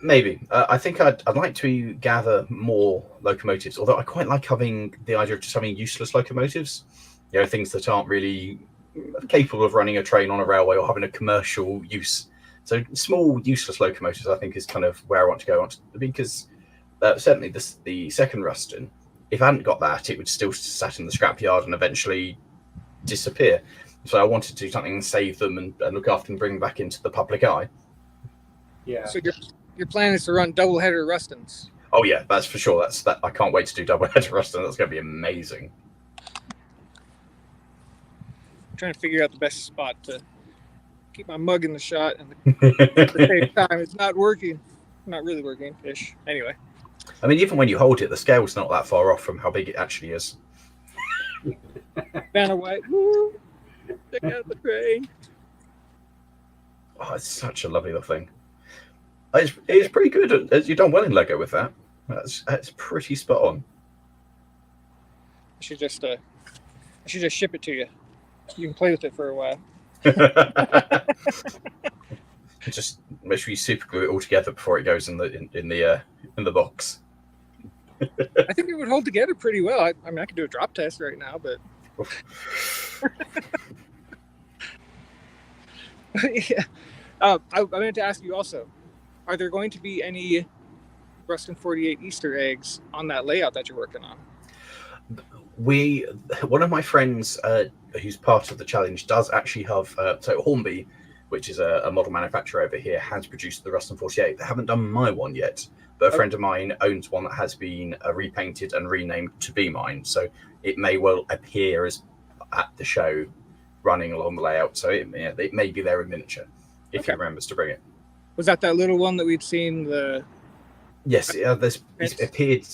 S3: Maybe. I think I'd like to gather more locomotives, although I quite like having the idea of just having useless locomotives. Things that aren't really capable of running a train on a railway or having a commercial use. So small, useless locomotives, I think, is kind of where I want to go on, because certainly the second Ruston, if I hadn't got that, it would still sat in the scrapyard and eventually disappear. So I wanted to do something and save them and look after and bring them back into the public eye.
S2: Yeah.
S1: So your plan is to run double-header Rustons.
S3: Oh yeah, that's for sure. That I can't wait to do double-header Ruston. That's going to be amazing.
S1: I'm trying to figure out the best spot to keep my mug in the shot, and at the same time, it's not working. Not really working, ish. Anyway.
S3: I mean, even when you hold it, the scale's not that far off from how big it actually is.
S1: Vanna White, woo! Check out the train.
S3: Oh, it's such a lovely little thing. It's pretty good. You've done well in Lego with that. That's pretty spot on.
S1: I should just ship it to you. You can play with it for a while.
S3: Just make sure you super glue it all together before it goes in the box.
S1: I think it would hold together pretty well. I mean, I could do a drop test right now, but yeah. I meant to ask you also: are there going to be any Ruston 48 Easter eggs on that layout that you're working on?
S3: One of my friends who's part of the challenge does actually have so Hornby, which is a model manufacturer over here, has produced the Ruston 48. They haven't done my one yet, but a friend of mine owns one that has been repainted and renamed to be mine, so it may well appear as at the show running along the layout, so it may be there in miniature if he remembers to bring it.
S1: Was that little one that we'd seen?
S3: Yes, it's appeared.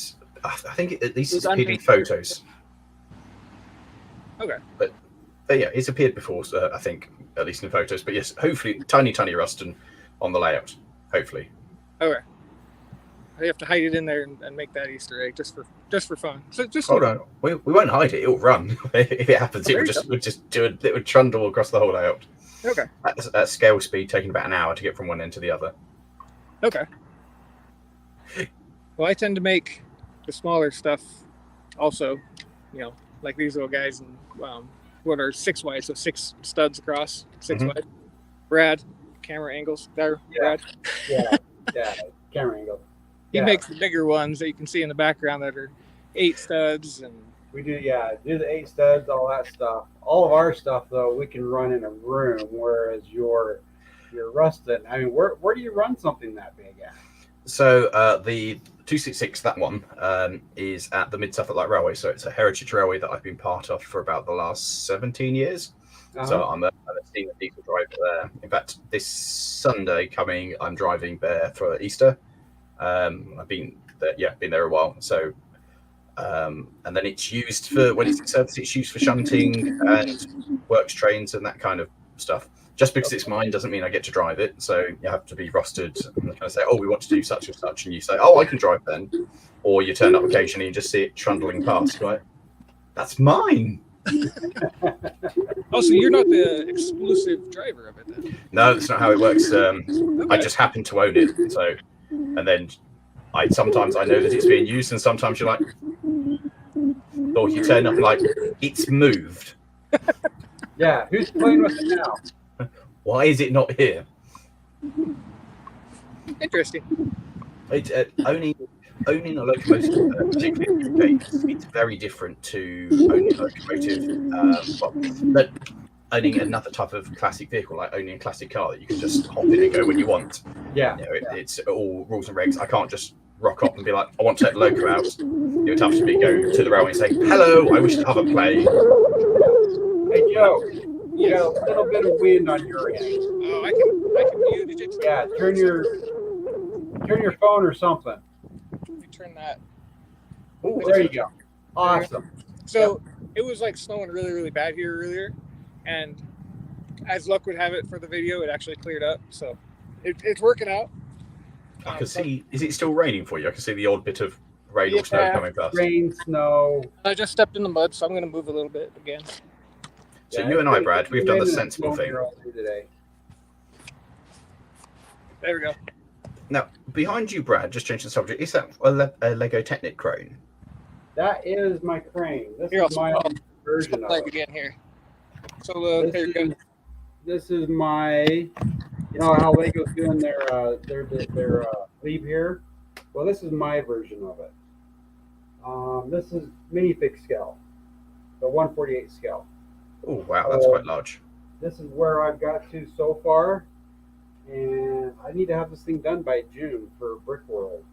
S3: I think at least it's appeared in photos.
S1: Okay.
S3: But yeah, it's appeared before, I think, at least in photos. But yes, hopefully, tiny Ruston on the layout. Hopefully.
S1: Okay. I have to hide it in there and make that Easter egg just for fun. So just
S3: hold on, we won't hide it. It'll run if it happens. It would trundle across the whole layout.
S1: Okay.
S3: At scale speed, taking about an hour to get from one end to the other.
S1: Okay. Well, I tend to make the smaller stuff also, like these little guys, and what are 6 wide, so 6 studs across, 6 wide. Brad, camera angles there.
S2: Yeah.
S1: Brad.
S2: Yeah, camera angle.
S1: He makes the bigger ones that you can see in the background that are 8 studs, and
S2: we do the 8 studs, all that stuff. All of our stuff though, we can run in a room, whereas your Ruston, I mean, where do you run something that big at?
S3: So the 266, that one, is at the Mid Suffolk Light Railway. So it's a heritage railway that I've been part of for about the last 17 years. So I'm a senior diesel driver there. In fact, this Sunday coming, I'm driving there for Easter. I've been there a while. So, and then it's used for when it's in service. It's used for shunting and works trains and that kind of stuff. Just because it's mine doesn't mean I get to drive it. So you have to be rusted and kind of say, "Oh, we want to do such and such," and you say, "Oh, I can drive then," or you turn up occasionally and just see it trundling past. Right? That's mine.
S1: Oh, so you're not the exclusive driver of it then?
S3: No, that's not how it works.
S1: Okay.
S3: I just happen to own it. So, and then sometimes I know that it's being used, and sometimes you're like, or you turn up and like, it's moved.
S2: Yeah, who's playing with it now?
S3: Why is it not here?
S1: Interesting.
S3: Owning a locomotive, particularly in the UK, it's very different to owning a locomotive. But owning another type of classic vehicle, like owning a classic car that you can just hop in and go when you want.
S2: Yeah.
S3: It's all rules and regs. I can't just rock up and be like, I want to take the loco out. It would have to be go to the railway and say, "Hello, I wish to have a play."
S2: Hey Joe, you got a little bit of wind on your end.
S1: Oh, I can mute it.
S2: Yeah, turn your phone or something.
S1: Let me turn that.
S2: Oh, there you go. Awesome.
S1: So it was like snowing really, really bad here earlier, and as luck would have it for the video, it actually cleared up. So it's working out.
S3: I can see. Is it still raining for you? I can see the odd bit of rain or snow coming past.
S2: Rain, snow.
S1: I just stepped in the mud, so I'm going to move a little bit again.
S3: So you and I, Brad, we've done the sensible thing.
S2: Today.
S1: There we go.
S3: Now, behind you, Brad, just changing the subject, is that a Lego Technic crane?
S2: That is my crane. This
S1: Here,
S2: is my version of it.
S1: Again here. So
S2: This is my, you know how Lego's doing their leave here. Well, this is my version of it. This is minifig scale, the 1/48 scale.
S3: Oh wow, that's quite large.
S2: This is where I've got to so far, and I need to have this thing done by June for Brick World.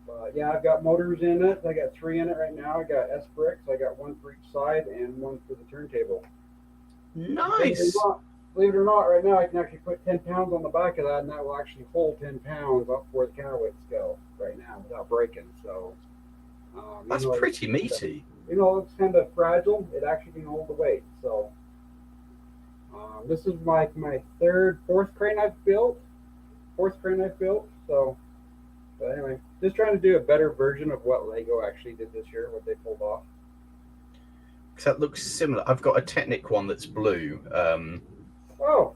S2: But yeah, I've got motors in it. I got 3 in it right now. I got S bricks. I got 1 for each side and 1 for the turntable.
S3: Nice.
S2: Believe it or not, right now I can actually put 10 pounds on the back of that, and that will actually hold 10 pounds up where the counterweights go right now without breaking. So
S3: that's pretty meaty.
S2: It's kind of fragile. It actually can hold the weight. So this is my fourth crane I've built. So, but anyway, just trying to do a better version of what Lego actually did this year, what they pulled off.
S3: Because that looks similar. I've got a Technic one that's blue.
S2: Oh,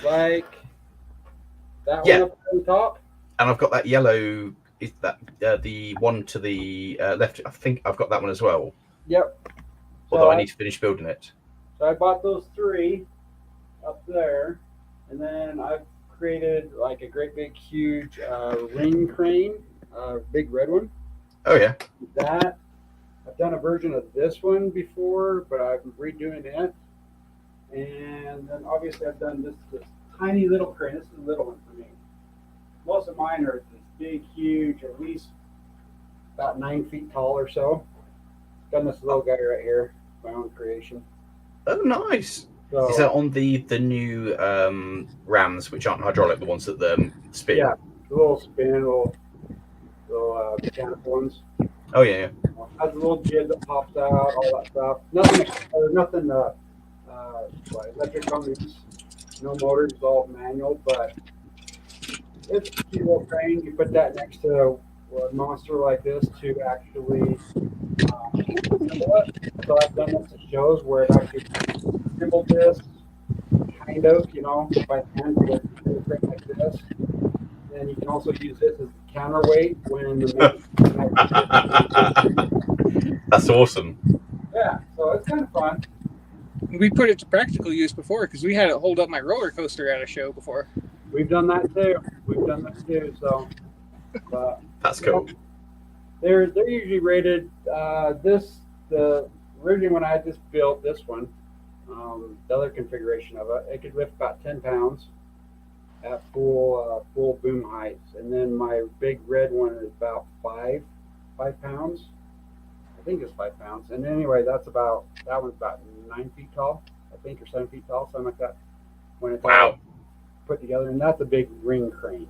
S2: like that
S3: Yeah.
S2: one up on the top?
S3: And I've got that yellow. Is that the one to the left? I think I've got that one as well.
S2: Yep.
S3: Although I need to finish building it.
S2: So I bought those 3 up there, and then I've created like a great big huge ring crane, big red one.
S3: Oh yeah.
S2: That I've done a version of this one before, but I'm redoing it. And then obviously I've done this tiny little crane. This is a little one for me. Most of mine are this big, huge, at least about 9 feet tall or so. Done this little guy right here, my own creation.
S3: Oh, nice.
S2: So,
S3: Is that on the new rams, which aren't hydraulic, the ones that spin?
S2: Yeah, the little spin, little mechanical ones.
S3: Oh yeah.
S2: Has a little jib that pops out, all that stuff. Nothing electric on these, no motors, it's all manual, but it's a cute little crane. You put that next to a monster like this to actually assemble it. So I've done this at shows where it actually assembled this, kind of, by hand with a crane like this. And you can also use this as counterweight when the
S3: That's awesome.
S2: Yeah, so it's kind of fun.
S1: We put it to practical use before because we had it hold up my roller coaster at a show before.
S2: We've done that too. So,
S3: That's cool.
S2: They're usually rated. The original one I just built, this one, the other configuration of it, it could lift about 10 pounds at full boom heights, and then my big red one is about 5 pounds. I think it's 5 pounds. And anyway, that one's about 9 feet tall. think, or 7 feet tall, something like that. When it's all
S3: Wow.
S2: put together, and that's a big ring crane,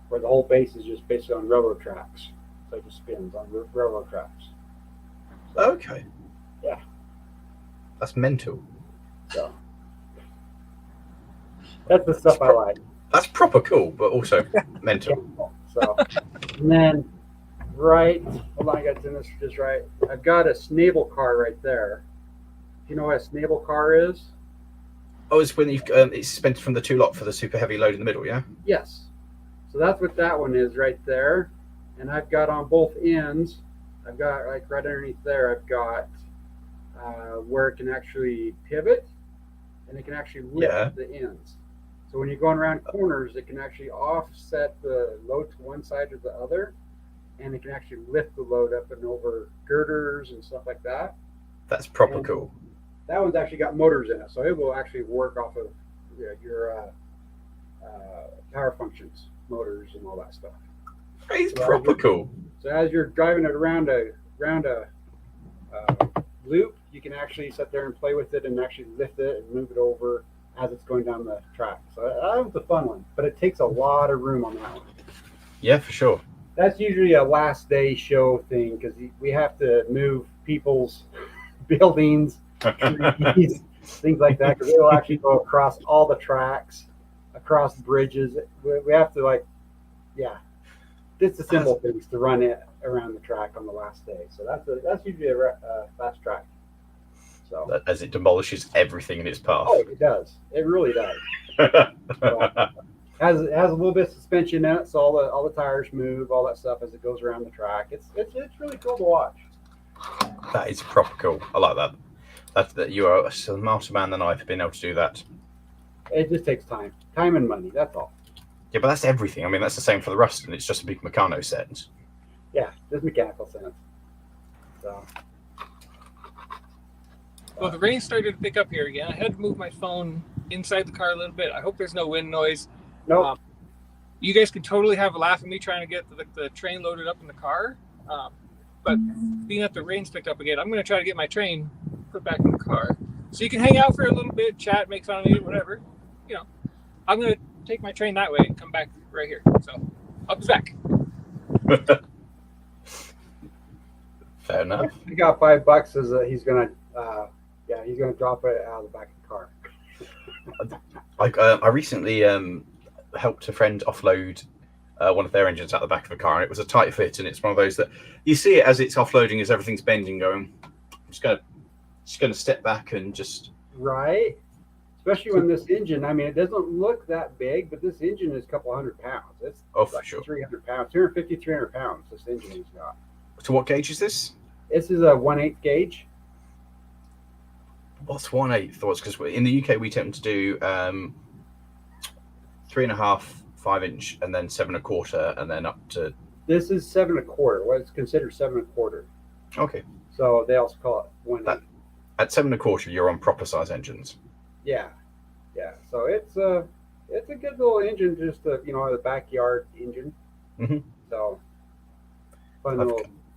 S2: where the whole base is just basically on railroad tracks. So it just spins on railroad tracks.
S3: Okay.
S2: Yeah.
S3: That's mental.
S2: So that's the stuff I like.
S3: That's proper cool, but also mental.
S2: So, and then hold on, I got to do this just right. I've got a snavel car right there. Do you know what a snavel car is?
S3: Oh, it's when you've it's suspended from the two lot for the super heavy load in the middle, yeah?
S2: Yes. So that's what that one is right there. And I've got on both ends, I've got like right underneath there, I've got where it can actually pivot and it can actually lift the ends. So when you're going around corners, it can actually offset the load to one side or the other, and it can actually lift the load up and over girders and stuff like that.
S3: That's proper cool.
S2: That one's actually got motors in it, so it will actually work off of your power functions, motors, and all that stuff.
S3: It's proper cool.
S2: So as you're driving it around a loop, you can actually sit there and play with it and actually lift it and move it over as it's going down the track. So that was a fun one, but it takes a lot of room on that one.
S3: Yeah, for sure.
S2: That's usually a last day show thing because we have to move people's buildings, trees, things like that, because it'll actually go across all the tracks, across bridges. We have to it's the simple things to run it around the track on the last day. So that's usually a fast track. So
S3: as it demolishes everything in its path.
S2: Oh, it does. It really does. So, has a little bit of suspension in it, so all the tires move, all that stuff as it goes around the track. It's really cool to watch.
S3: That is proper cool. I like that. That you are a smarter man than I for being able to do that.
S2: It just takes time and money. That's all.
S3: Yeah, but that's everything. I mean, that's the same for the Ruston. It's just a big Meccano set.
S2: Yeah, there's mechanical sense. So.
S1: Well, the rain started to pick up here again. I had to move my phone inside the car a little bit. I hope there's no wind noise.
S2: Nope.
S1: You guys can totally have a laugh at me trying to get the train loaded up in the car. But being that the rain's picked up again, I'm going to try to get my train put back in the car. So you can hang out for a little bit, chat, make fun of me, whatever. You know, I'm going to take my train that way and come back right here. So I'll be back.
S3: Fair enough.
S2: He got $5 as he's going to drop it out of the back of the car.
S3: I recently helped a friend offload one of their engines out the back of a car, and it was a tight fit, and it's one of those that you see it as it's offloading, as everything's bending, going, I'm just gonna step back and just
S2: right. Especially when this engine, I mean, it doesn't look that big, but this engine is a couple 100 pounds. It's
S3: for sure
S2: 300 pounds, 250, 300 pounds. This engine has got.
S3: So what gauge is this?
S2: This is a 1/8 gauge.
S3: What's 1/8 thoughts? Because in the UK we tend to do 3.5, 5-inch, and then 7 1/4, and then up to.
S2: This is 7 1/4. What's considered 7 1/4.
S3: Okay.
S2: So they also call it 1/8.
S3: At 7 1/4, you're on proper size engines.
S2: Yeah. So it's a good little engine, just a backyard engine.
S3: Mm-hmm.
S2: So fun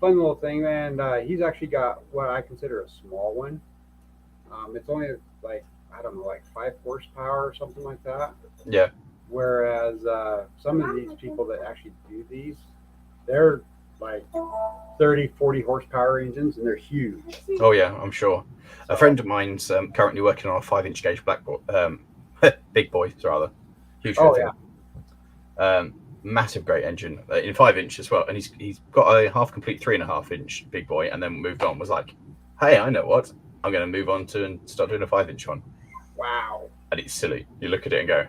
S2: little thing, and he's actually got what I consider a small one. It's only like 5 horsepower or something like that.
S3: Yeah.
S2: Whereas some of these people that actually do these, they're like 30, 40 horsepower engines, and they're huge.
S3: Oh yeah, I'm sure. A friend of mine's currently working on a 5-inch gauge big boy, rather. Huge.
S2: Oh yeah.
S3: Massive, great engine in 5-inch as well, and he's got a half complete 3.5-inch big boy, and then moved on. Was like, hey, I know what, I'm going to move on to and start doing a 5-inch one.
S2: Wow.
S3: And it's silly. You look at it and go,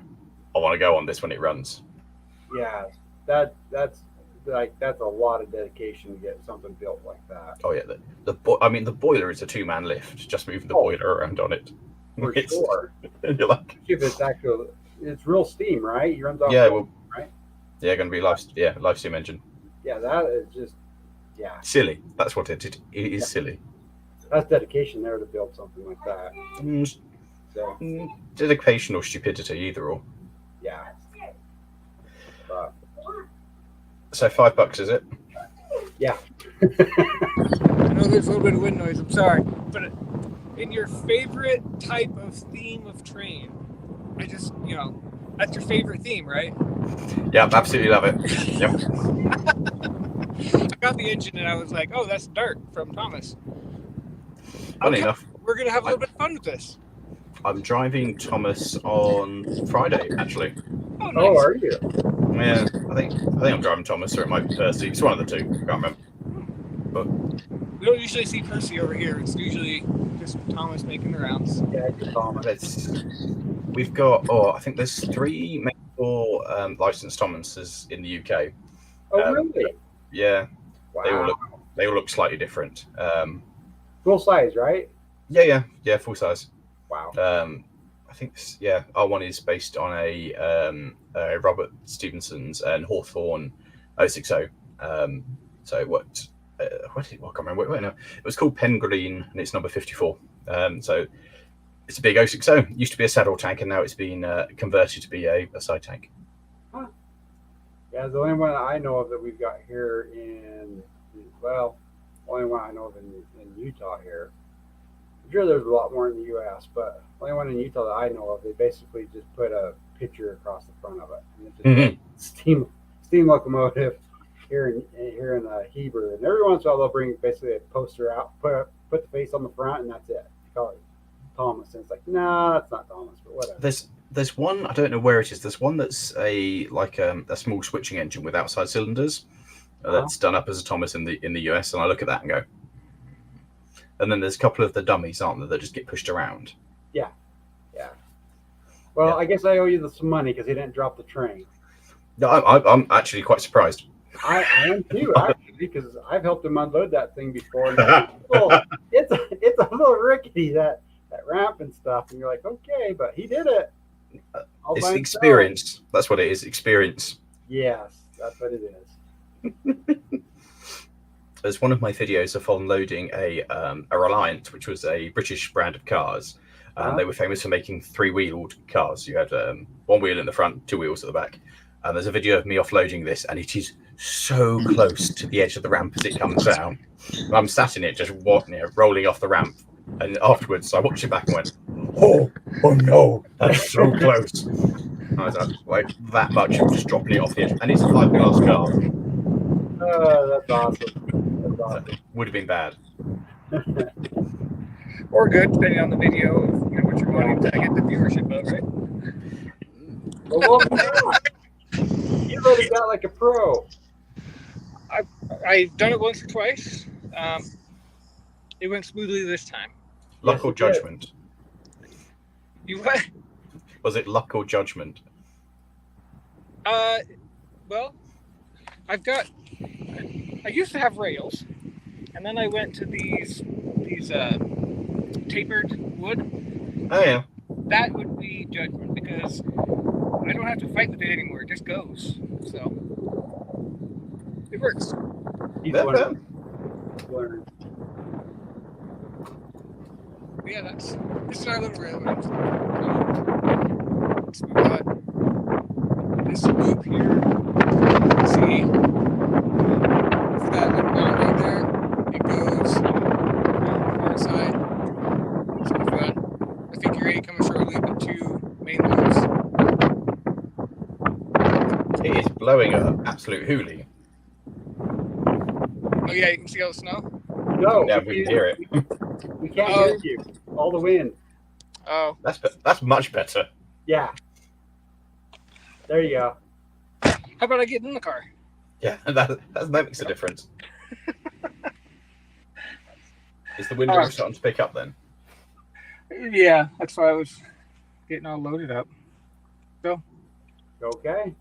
S3: I want to go on this when it runs.
S2: Yeah, that's a lot of dedication to get something built like that.
S3: Oh yeah, the boiler is a 2-man lift. Just moving the boiler around on it.
S2: For sure.
S3: And you're like,
S2: if it's real steam, right? You runs off.
S3: Yeah,
S2: steam, right.
S3: Yeah, going to be live steam engine.
S2: Yeah, that is just
S3: silly. That's what it is. Silly.
S2: That's dedication there to build something like that. So
S3: Dedication or stupidity, either or.
S2: yeah. But,
S3: so $5, is it?
S2: Yeah.
S1: I know there's a little bit of wind noise. I'm sorry, but in your favorite type of theme of train. I just, that's your favorite theme, right?
S3: Yeah, absolutely love it. Yep.
S1: I got the engine and I was like, oh, that's Dart from Thomas.
S3: Funny enough,
S1: we're going to have a little bit of fun with this.
S3: I'm driving Thomas on Friday, actually.
S1: Oh, nice.
S2: Oh, are you?
S3: Yeah, I think I'm driving Thomas, or it might be Percy. It's one of the two. I can't remember. But
S1: we don't usually see Percy over here. It's usually just Thomas making the rounds.
S2: Yeah, it's Thomas.
S3: We've got, I think there's 3, maybe 4 licensed Thomases in the UK.
S2: Oh, really?
S3: Yeah,
S2: Wow.
S3: they all look slightly different.
S2: Full size, right?
S3: Yeah, full size.
S2: Wow.
S3: I think R1 is based on a Robert Stevenson's and Hawthorne 060. So what? I can't remember. No, it was called Pengreen, and it's number 54. So it's a big 060. Used to be a saddle tank, and now it's been converted to be a side tank.
S2: Huh. Yeah, the only one I know of that we've got here only one I know of in Utah here. I'm sure there's a lot more in the U.S., but the only one in Utah that I know of, they basically just put a picture across the front of it, and it's just steam locomotive here in Heber. And every once in a while they'll bring basically a poster out, put the face on the front, and that's it. They call it Thomas, and it's like, no, that's not Thomas, but whatever.
S3: There's one, I don't know where it is. There's one that's a small switching engine with outside cylinders that's done up as a Thomas in the US, and I look at that and go. And then there's a couple of the dummies, aren't there, that just get pushed around. Yeah.
S2: Well, I guess I owe you some money because he didn't drop the train.
S3: No, I'm actually quite surprised.
S2: I am too, actually, because I've helped him unload that thing before. And it's a little rickety, that ramp and stuff, and you're like, okay, but he did it.
S3: It's experience. That's what it is. Experience.
S2: Yes, that's what it is.
S3: There's one of my videos of unloading a Reliant, which was a British brand of cars. They were famous for making 3-wheeled cars. You had 1 wheel in the front, 2 wheels at the back. And there's a video of me offloading this, and it is so close to the edge of the ramp as it comes down. And I'm sat in it, just rolling off the ramp. And afterwards, I watched it back and went, "Oh no, that's so close!" And I was like that much of just dropping it off the edge, and it's a 5-class car.
S2: Oh, that's awesome.
S3: So would have been bad.
S1: Or good, depending on the video of what you're wanting to get the viewership of, right?
S2: Well, you already got like a pro.
S1: I've done it once or twice. It went smoothly this time.
S3: Luck or judgment?
S1: You what?
S3: Was it luck or judgment?
S1: Well, I used to have rails, and then I went to these tapered wood.
S3: Oh yeah.
S1: That would be judgment because I don't have to fight with it anymore. It just goes. So it works.
S2: He's learned.
S1: Yeah, this is our little railroad. So we've got this loop here. See, with that little line right there, it goes on our side. So we've got a figure 8 coming short loop and 2 main loops.
S3: It is blowing an absolute hoolie.
S1: Oh yeah, you can see all the snow?
S2: No,
S3: Yeah, we can hear it.
S2: We can't hear you. All the wind.
S1: Oh.
S3: That's much better.
S2: Yeah. There you go.
S1: How about I get in the car?
S3: Yeah, that makes a difference. Is the window starting to pick up then?
S1: Yeah, that's why I was getting all loaded up. So
S2: Okay.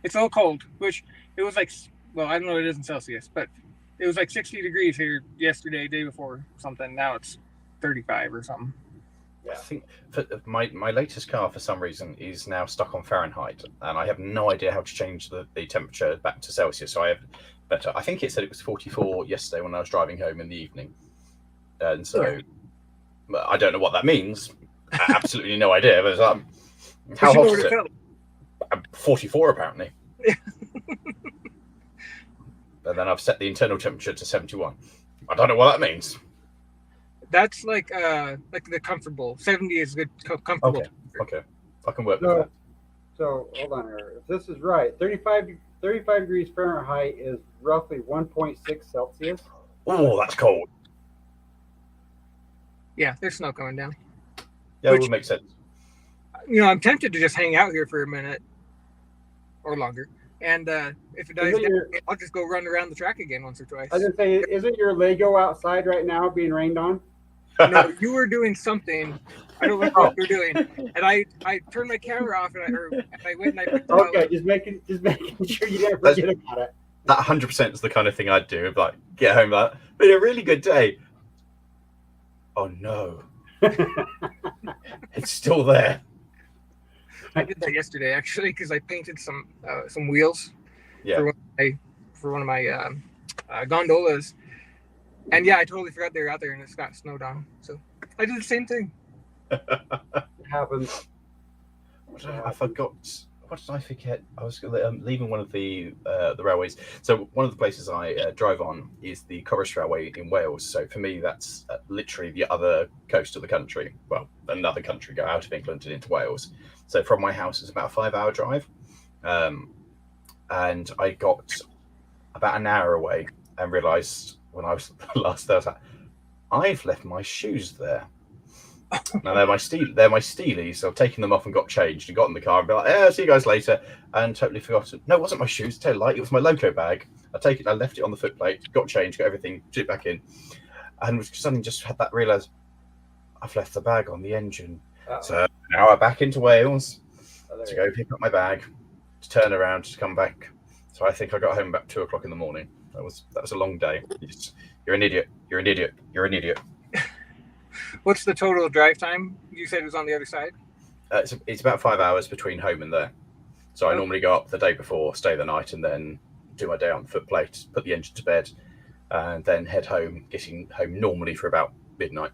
S1: it's all cold, which it was like, well, I don't know what it is in Celsius, but it was like 60 degrees here yesterday, day before something. Now it's 35 or something.
S3: Yeah. I think my latest car, for some reason, is now stuck on Fahrenheit, and I have no idea how to change the temperature back to Celsius. So I think it said it was 44 yesterday when I was driving home in the evening. And so I don't know what that means. Absolutely no idea. But how hot is it? 44 apparently. And then I've set the internal temperature to 71. I don't know what that means.
S1: That's like the comfortable. 70 is good, comfortable.
S3: Okay. I can work with that.
S2: So hold on here. If this is right, 35 degrees Fahrenheit is roughly 1.6 Celsius.
S3: Oh, that's cold.
S1: Yeah, there's snow coming down.
S3: Yeah, it would make sense.
S1: I'm tempted to just hang out here for a minute or longer. And if it dies down, I'll just go run around the track again once or twice.
S2: I was gonna say, isn't your Lego outside right now being rained on?
S1: No, you were doing something. I don't know what you're doing. And I turned my camera off and I went and I picked it up.
S2: Okay, just making sure you didn't forget about it.
S3: That 100% is the kind of thing I'd do. Like, get home, like, been a really good day. Oh no, it's still there.
S1: I did that yesterday actually because I painted some wheels for one of my gondolas, and yeah, I totally forgot they were out there and it's got snowed on. So I did the same thing.
S2: It happens.
S3: I forgot. What did I forget? I was leaving one of the railways. So one of the places I drive on is the Corris Railway in Wales. So for me, that's literally the other coast of the country. Well, another country, go out of England and into Wales. So from my house, it's about a 5-hour drive. And I got about an hour away and realised when I was last there, I was like, I've left my shoes there. Now they're my Steelies, so I've taken them off and got changed and got in the car and be like, yeah, see you guys later, and totally forgotten. No, it wasn't my shoes, tell you, it was my loco bag. I left it on the footplate, got changed, got everything, put it back in, and suddenly just had that realise I've left the bag on the engine. So now I'm back into Wales to go pick up my bag, to turn around, to come back. So I think I got home about 2 o'clock in the morning. That was a long day. You're an idiot. You're an idiot. You're an idiot.
S1: What's the total drive time? You said it was on the other side?
S3: It's about 5 hours between home and there. So I normally go up the day before, stay the night, and then do my day on the footplate, put the engine to bed, and then head home, getting home normally for about midnight.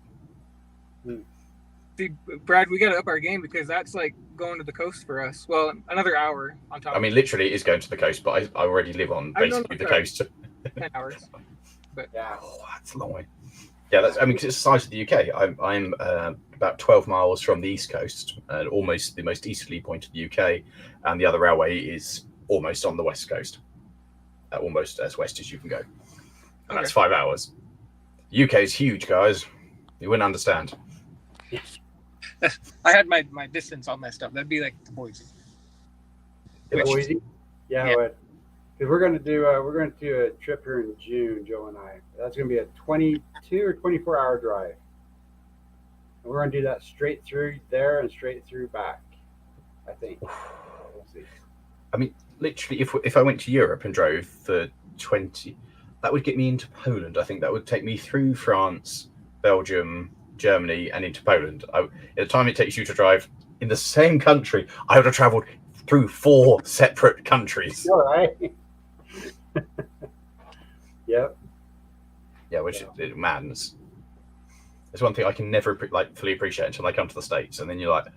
S1: See, Brad, we got to up our game because that's like going to the coast for us. Well, another hour on top.
S3: I mean, literally, it is going to the coast, but I already live on basically the coast.
S1: 10 hours. But
S2: yeah,
S3: that's a long way. Yeah, it's the size of the UK. I'm about 12 miles from the east coast, almost the most easterly point of the UK, and the other railway is almost on the west coast, almost as west as you can go, and that's 5 hours. The UK is huge, guys. You wouldn't understand.
S1: I had my distance all messed up. That'd be like Boise.
S2: Boise? Yeah. Because we're going to do a trip here in June, Joe and I. That's going to be a 22 or 24-hour drive. And we're going to do that straight through there and straight through back, I think. We'll see.
S3: I mean, literally, if I went to Europe and drove for 20, that would get me into Poland. I think that would take me through France, Belgium, Germany, and into Poland. At the time it takes you to drive in the same country, I would have travelled through 4 separate countries.
S2: All right. Yep.
S3: Yeah, which is madness. It's one thing I can never fully appreciate until I come to the States, and then you're like,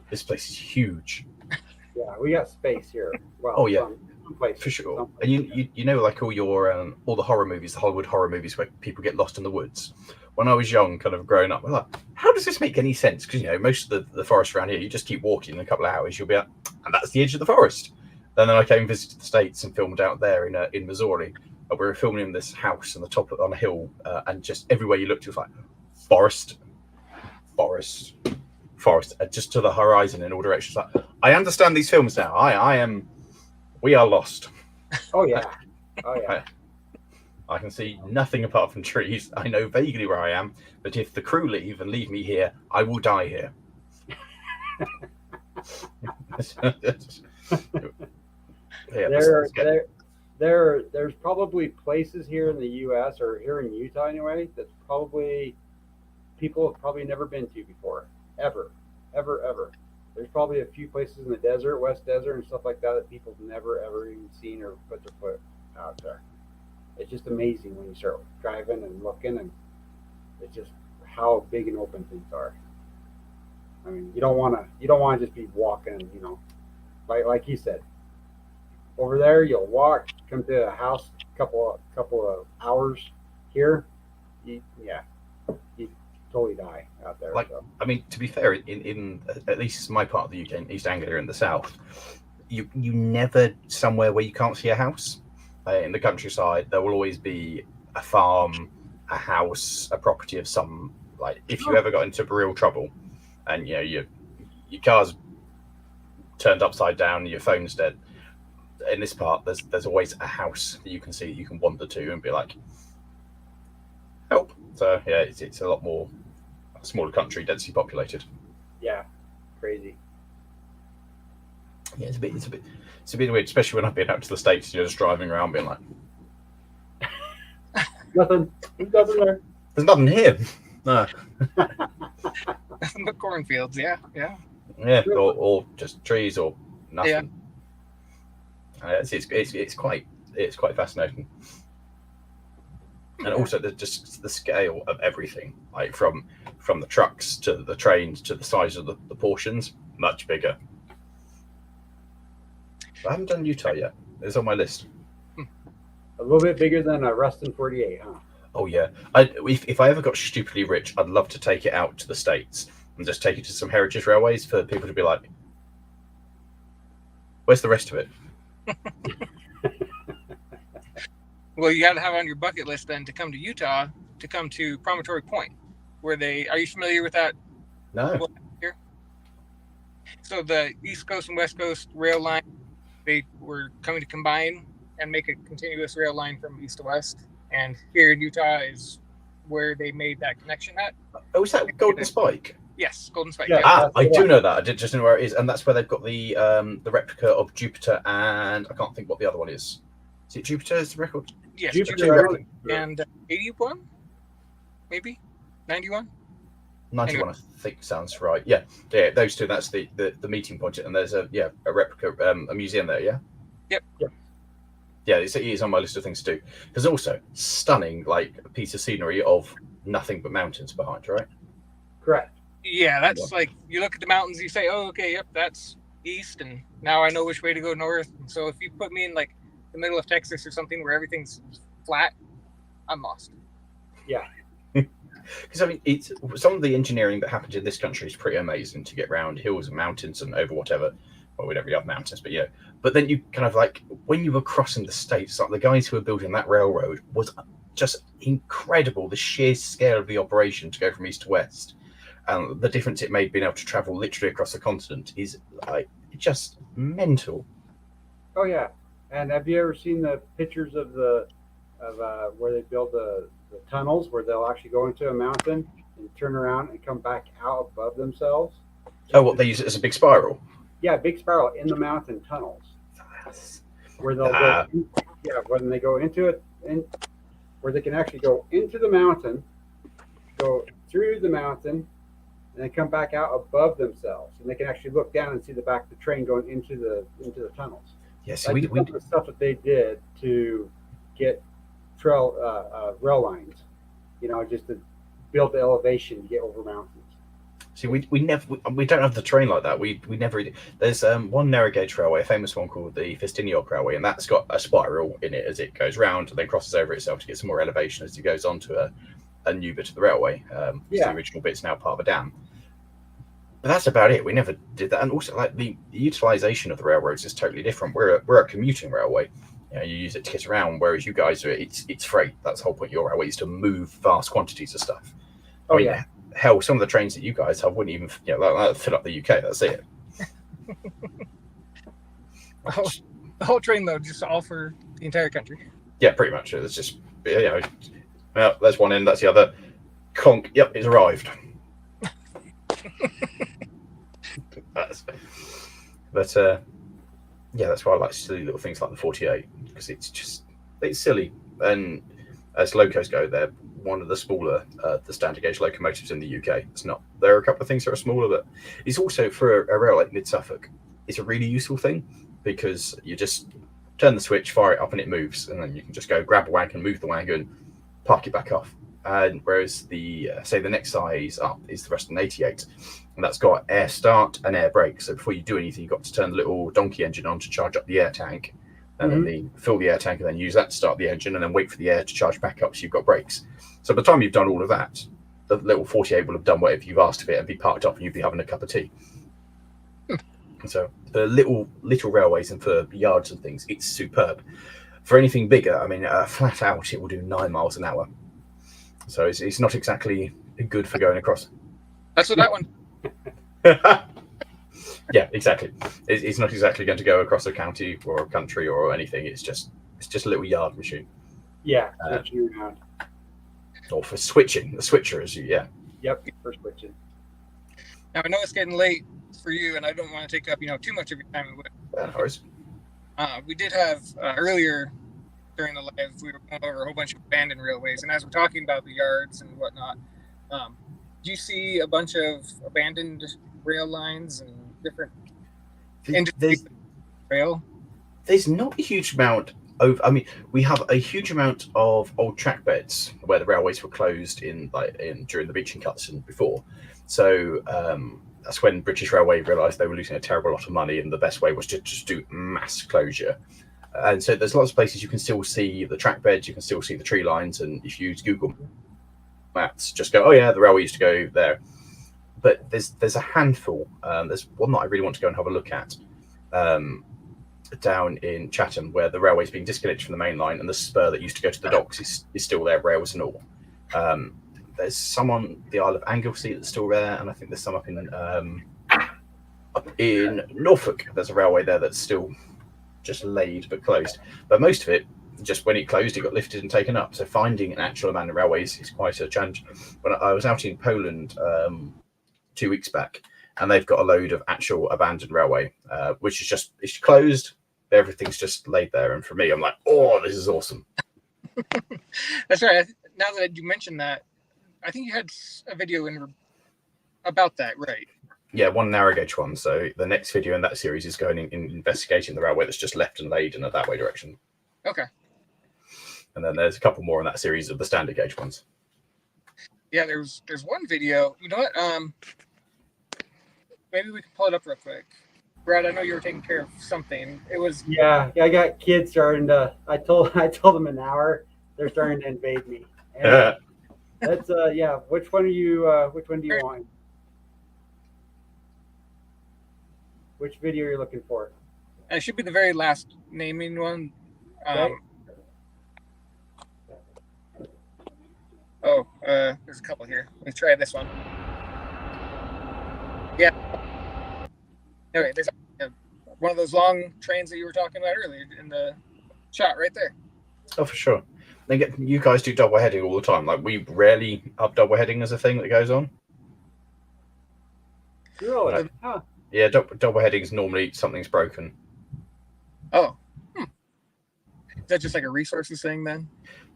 S3: this place is huge.
S2: Yeah, we got space here. Well,
S3: oh yeah,
S2: some places,
S3: for sure. And you know, like all the horror movies, the Hollywood horror movies where people get lost in the woods. When I was young, kind of growing up, I'm like, how does this make any sense? Because most of the forest around here, you just keep walking in a couple of hours, you'll be out, and that's the edge of the forest. And then I came and visited the States and filmed out there in Missouri. We were filming in this house on a hill, and just everywhere you looked, it was like forest, just to the horizon in all directions. Like, I understand these films now. We are lost.
S2: Oh yeah.
S3: I can see nothing apart from trees. I know vaguely where I am, but if the crew leave and leave me here, I will die here.
S2: There's probably places here in the U.S. or here in Utah anyway that's probably people have probably never been to before, ever. There's probably a few places in the desert, West Desert and stuff like that people have never ever even seen or put their foot out there. It's just amazing when you start driving and looking, and it's just how big and open things are. I mean, you don't want to just be walking, like he said. Over there, you'll walk, come to a house, couple of hours. Here, totally die out there.
S3: Like,
S2: So.
S3: I mean, to be fair, in at least my part of the UK, in East Anglia in the south, you never somewhere where you can't see a house. In the countryside, there will always be a farm, a house, a property of some. Like, if you ever got into real trouble, and your car's turned upside down, your phone's dead. In this part, there's always a house that you can see, that you can wander to and be like, help. So yeah, it's a lot more smaller country, densely populated.
S2: Yeah, crazy.
S3: Yeah, it's a bit weird, especially when I've been out to the States. You're just driving around, being like,
S2: Nothing. There's nothing there.
S3: there's nothing here. No.
S1: The cornfields, yeah.
S3: Yeah, or just trees or nothing. Yeah. It's quite fascinating. And also just the scale of everything, like from the trucks to the trains to the size of the portions, much bigger. I haven't done Utah yet. It's on my list.
S2: A little bit bigger than a Ruston 48, huh?
S3: Oh yeah. If I ever got stupidly rich, I'd love to take it out to the States and just take it to some heritage railways for people to be like, where's the rest of it?
S1: Well, you got to have on your bucket list then to come to Utah, to come to Promontory Point, where are you familiar with that?
S3: No.
S1: Here? So the East Coast and West Coast rail line, they were coming to combine and make a continuous rail line from east to west. And here in Utah is where they made that connection at.
S3: Oh, is that Golden Spike?
S1: Yes, Golden Spike.
S2: Yeah.
S3: Ah, I do know that. I did just know where it is, and that's where they've got the replica of Jupiter, and I can't think what the other one is. Is it Jupiter? Is the record?
S1: Yes,
S2: Jupiter
S1: and 81, maybe 91.
S3: 91, anyway. I think sounds right. Yeah, those two. That's the meeting point, and there's a replica, a museum there. Yeah.
S1: Yep.
S3: Yeah, it is on my list of things to do. There's also stunning, like, a piece of scenery of nothing but mountains behind, right?
S2: Correct.
S1: Yeah, that's like, you look at the mountains, you say, oh, okay, yep, that's east, and now I know which way to go north. And so if you put me in like the middle of Texas or something where everything's flat, I'm lost.
S2: Yeah.
S3: Because I mean, it's some of the engineering that happens in this country is pretty amazing to get around hills and mountains and over whatever. Well, we don't really have mountains, but But then you kind of like, when you were crossing the states, like the guys who were building that railroad was just incredible. The sheer scale of the operation to go from east to west, and the difference it made being able to travel literally across the continent is like just mental.
S2: Oh yeah. And have you ever seen the pictures of where they build the tunnels, where they'll actually go into a mountain and turn around and come back out above themselves?
S3: Oh, what, they use it as a big spiral?
S2: Yeah, big spiral in the mountain tunnels, where they'll go. Yeah, when they go into it, and where they can actually go into the mountain, go through the mountain, and then come back out above themselves, and they can actually look down and see the back of the train going into the tunnels.
S3: Yes,
S2: That's some of the stuff that they did to get rail lines, just to build the elevation to get over mountains.
S3: See, we don't have the train like that. We never. There's one narrow gauge railway, a famous one called the Festiniog Railway, and that's got a spiral in it as it goes round and then crosses over itself to get some more elevation as it goes onto a new bit of the railway. The original bit's now part of a dam. But that's about it. We never did that. And also, like, the utilization of the railroads is totally different. We're a commuting railway. You use it to get around, whereas you guys are it's freight. That's the whole point of your railway, is to move vast quantities of stuff. I mean, hell, some of the trains that you guys have wouldn't even fill up the UK. That's it.
S1: The whole train, though, just all for the entire country.
S3: Yeah, pretty much. It's just, well, there's one end, that's the other. Conk, yep, it's arrived. That's why I like silly little things like the 48, because it's silly. And as locos go, they're one of the smaller the standard gauge locomotives in the UK. It's not. There are a couple of things that are smaller, but it's also, for a rail like Mid Suffolk, it's a really useful thing, because you just turn the switch, fire it up, and it moves, and then you can just go grab a wagon, move the wagon, park it back off. And whereas the next size up is the Ruston 88, and that's got air start and air brake. So before you do anything, you've got to turn the little donkey engine on to charge up the air tank, and then fill the air tank, and then use that to start the engine, and then wait for the air to charge back up so you've got brakes. So by the time you've done all of that, the little 48 will have done whatever you've asked of it and be parked up, and you'd be having a cup of tea. So for little railways and for yards and things, it's superb. For anything bigger, I mean, flat out, it will do 9 miles an hour. So it's not exactly good for going across.
S1: That's what that one.
S3: Yeah, exactly. It's not exactly going to go across a county or a country or anything. It's just a little yard machine.
S2: Yeah, switching around.
S3: Or for switching, the switcher is
S2: Yep, for switching.
S1: Now I know it's getting late for you, and I don't want to take up too much of your time.
S3: No worries.
S1: We did have earlier during the live, we were going over a whole bunch of abandoned railways, and as we're talking about the yards and whatnot, do you see a bunch of abandoned rail lines and different industries rail?
S3: There's not a huge amount of. I mean, we have a huge amount of old track beds where the railways were closed in during the beaching cuts and before. So that's when British Railway realised they were losing a terrible lot of money, and the best way was to just do mass closure. And so there's lots of places you can still see the track beds, you can still see the tree lines, and if you use Google Maps, just go, oh yeah, the railway used to go there. But there's a handful. There's one that I really want to go and have a look at down in Chatham, where the railway's being disconnected from the main line, and the spur that used to go to the docks is still there, rails and all. There's some on the Isle of Anglesey that's still there, and I think there's some up in Norfolk. There's a railway there that's still just laid but closed. But most of it, just when it closed, it got lifted and taken up. So finding an actual abandoned railway is quite a challenge. When I was out in Poland 2 weeks back, and they've got a load of actual abandoned railway, which is it's closed. Everything's just laid there, and for me, I'm like, oh, this is awesome.
S1: That's right. Now that you mentioned that, I think you had a video about that, right?
S3: Yeah, one narrow gauge one. So the next video in that series is going in investigating the railway that's just left and laid in a that way direction.
S1: Okay.
S3: And then there's a couple more in that series of the standard gauge ones.
S1: Yeah, there's one video. You know what? Maybe we can pull it up real quick. Brad, I know you were taking care of something. It was
S2: Yeah, I got kids starting to. I told them an hour. They're starting to invade me. And that's yeah. Which one do you want? Which video are you looking for?
S1: it should be the very last naming one.
S2: Okay.
S1: There's a couple here. Let's try this one. Yeah. Okay, there's one of those long trains that you were talking about earlier in the shot right there.
S3: Oh, for sure. You guys do double heading all the time. Like, we rarely have double heading as a thing that goes on.
S2: Really? Huh.
S3: Yeah, double heading is normally something's broken.
S1: Oh. Is that just like a resources thing then?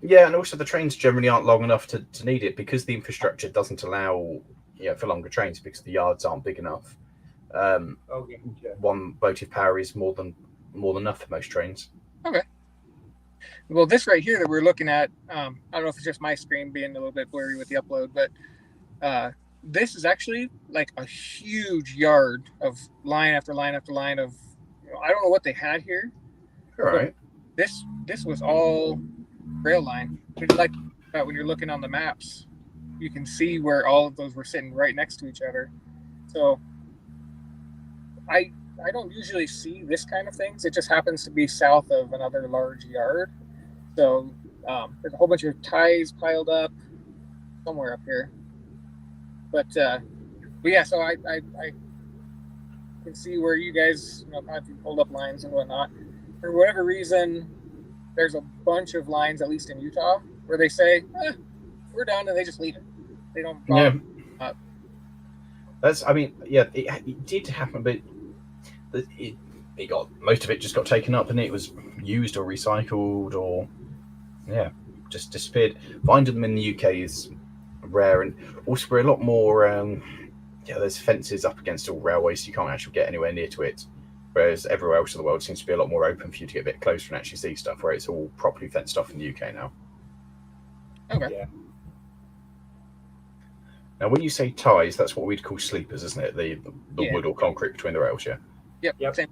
S3: Yeah, and also the trains generally aren't long enough to need it because the infrastructure doesn't allow for longer trains because the yards aren't big enough.
S2: Okay. Yeah.
S3: One motive power is more than enough for most trains.
S1: Okay. Well, this right here that we're looking at, I don't know if it's just my screen being a little bit blurry with the upload, but this is actually like a huge yard of line after line after line of, I don't know what they had here.
S3: All right.
S1: This was all rail line. Like when you're looking on the maps, you can see where all of those were sitting right next to each other. So I don't usually see this kind of things. It just happens to be south of another large yard. So there's a whole bunch of ties piled up somewhere up here. But yeah, so I can see where you guys have pulled up lines and whatnot. For whatever reason, there's a bunch of lines, at least in Utah, where they say, we're done, and they just leave it. They don't bother.
S3: Yeah. It did happen, but it got, most of it just got taken up and it was used or recycled or just disappeared. Finding them in the UK is rare, and also we're a lot more there's fences up against all railways, so you can't actually get anywhere near to it, whereas everywhere else in the world seems to be a lot more open for you to get a bit closer and actually see stuff, where it's all properly fenced off in the UK now.
S1: Okay.
S2: Yeah.
S3: Now when you say ties, that's what we'd call sleepers, isn't it? The wood or concrete between the rails.
S1: Yep. Same.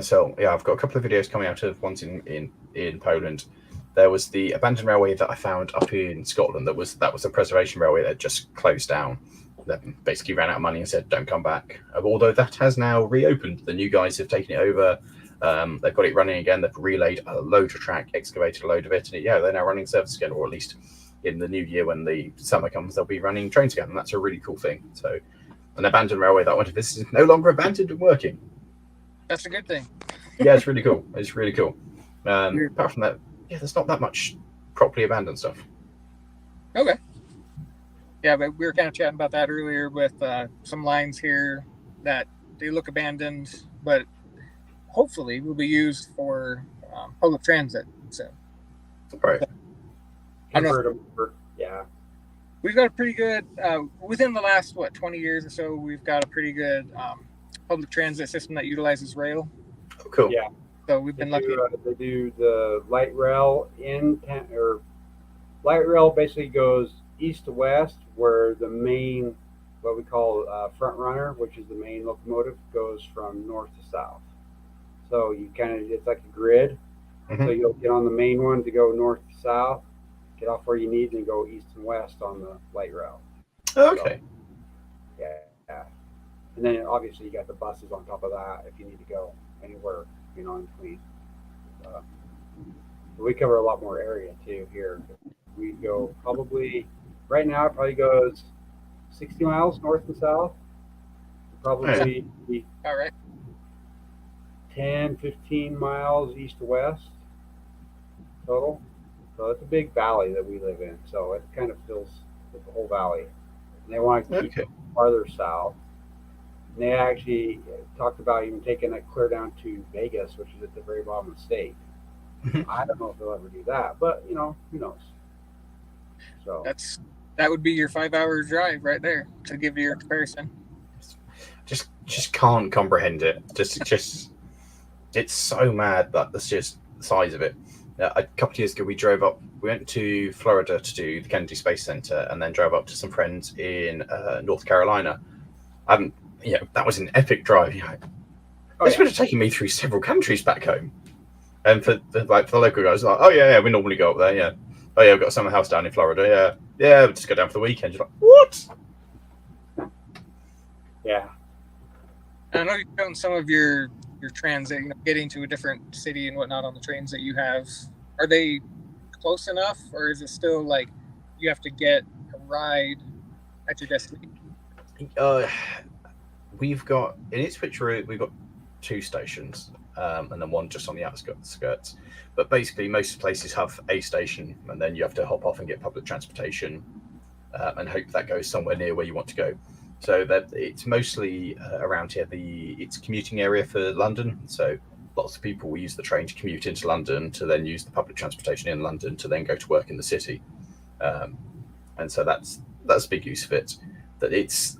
S2: So
S3: I've got a couple of videos coming out of ones in Poland There was the abandoned railway that I found up in Scotland. That was a preservation railway that just closed down. That basically ran out of money and said, "Don't come back." Although that has now reopened. The new guys have taken it over. They've got it running again. They've relayed a load of track, excavated a load of it, and they're now running service again, or at least in the new year when the summer comes, they'll be running trains again, and that's a really cool thing. So, an abandoned railway that I went to visit is no longer abandoned and working.
S1: That's a good thing.
S3: Yeah, it's really cool. It's really cool. Apart from that, there's not that much properly abandoned stuff.
S1: Okay. Yeah, but we were kind of chatting about that earlier with some lines here that they look abandoned, but hopefully will be used for public transit soon.
S3: Right.
S2: Yeah.
S1: We've got a pretty good, within the last, 20 years or so, we've got a pretty good public transit system that utilizes rail.
S3: Oh, cool.
S2: Yeah.
S1: So we've been lucky.
S2: They do the light rail light rail basically goes east to west, where the main, what we call front runner, which is the main locomotive, goes from north to south. So you it's like a grid.
S3: Mm-hmm.
S2: So you'll get on the main one to go north to south, get off where you need, and go east and west on the light rail.
S3: Okay.
S2: So, yeah. And then obviously you got the buses on top of that if you need to go anywhere, in between. We cover a lot more area too here. We go right now it probably goes 60 miles north and south. Probably
S1: All right.
S2: 10, 15 miles east to west total. So it's a big valley that we live in. So it kind of fills the whole valley. And they want to keep it farther south. And they actually talked about even taking it clear down to Vegas, which is at the very bottom of the state. I don't know if they'll ever do that, but who knows? So
S1: that would be your 5-hour drive right there to give you your comparison.
S3: Just can't comprehend it. Just it's so mad that that's just the size of it. A couple of years ago, we went to Florida to do the Kennedy Space Center, and then drove up to some friends in North Carolina. That was an epic drive. This would have taken me through several countries back home. And for the local guys, like, oh yeah, we normally go up there. Yeah, oh yeah, we've got a summer house down in Florida. Yeah, we'll just go down for the weekend. You're like, what?
S2: Yeah.
S1: I know you've shown some of your transit, getting to a different city and whatnot on the trains that you have. Are they close enough, or is it still like you have to get a ride at your destination?
S3: We've got in Ipswich Route, we've got 2 stations, and then one just on the outskirts. But basically, most places have a station, and then you have to hop off and get public transportation, and hope that goes somewhere near where you want to go. So that it's mostly around here. It's a commuting area for London. So lots of people will use the train to commute into London, to then use the public transportation in London to then go to work in the city. And so that's a big use of it. That it's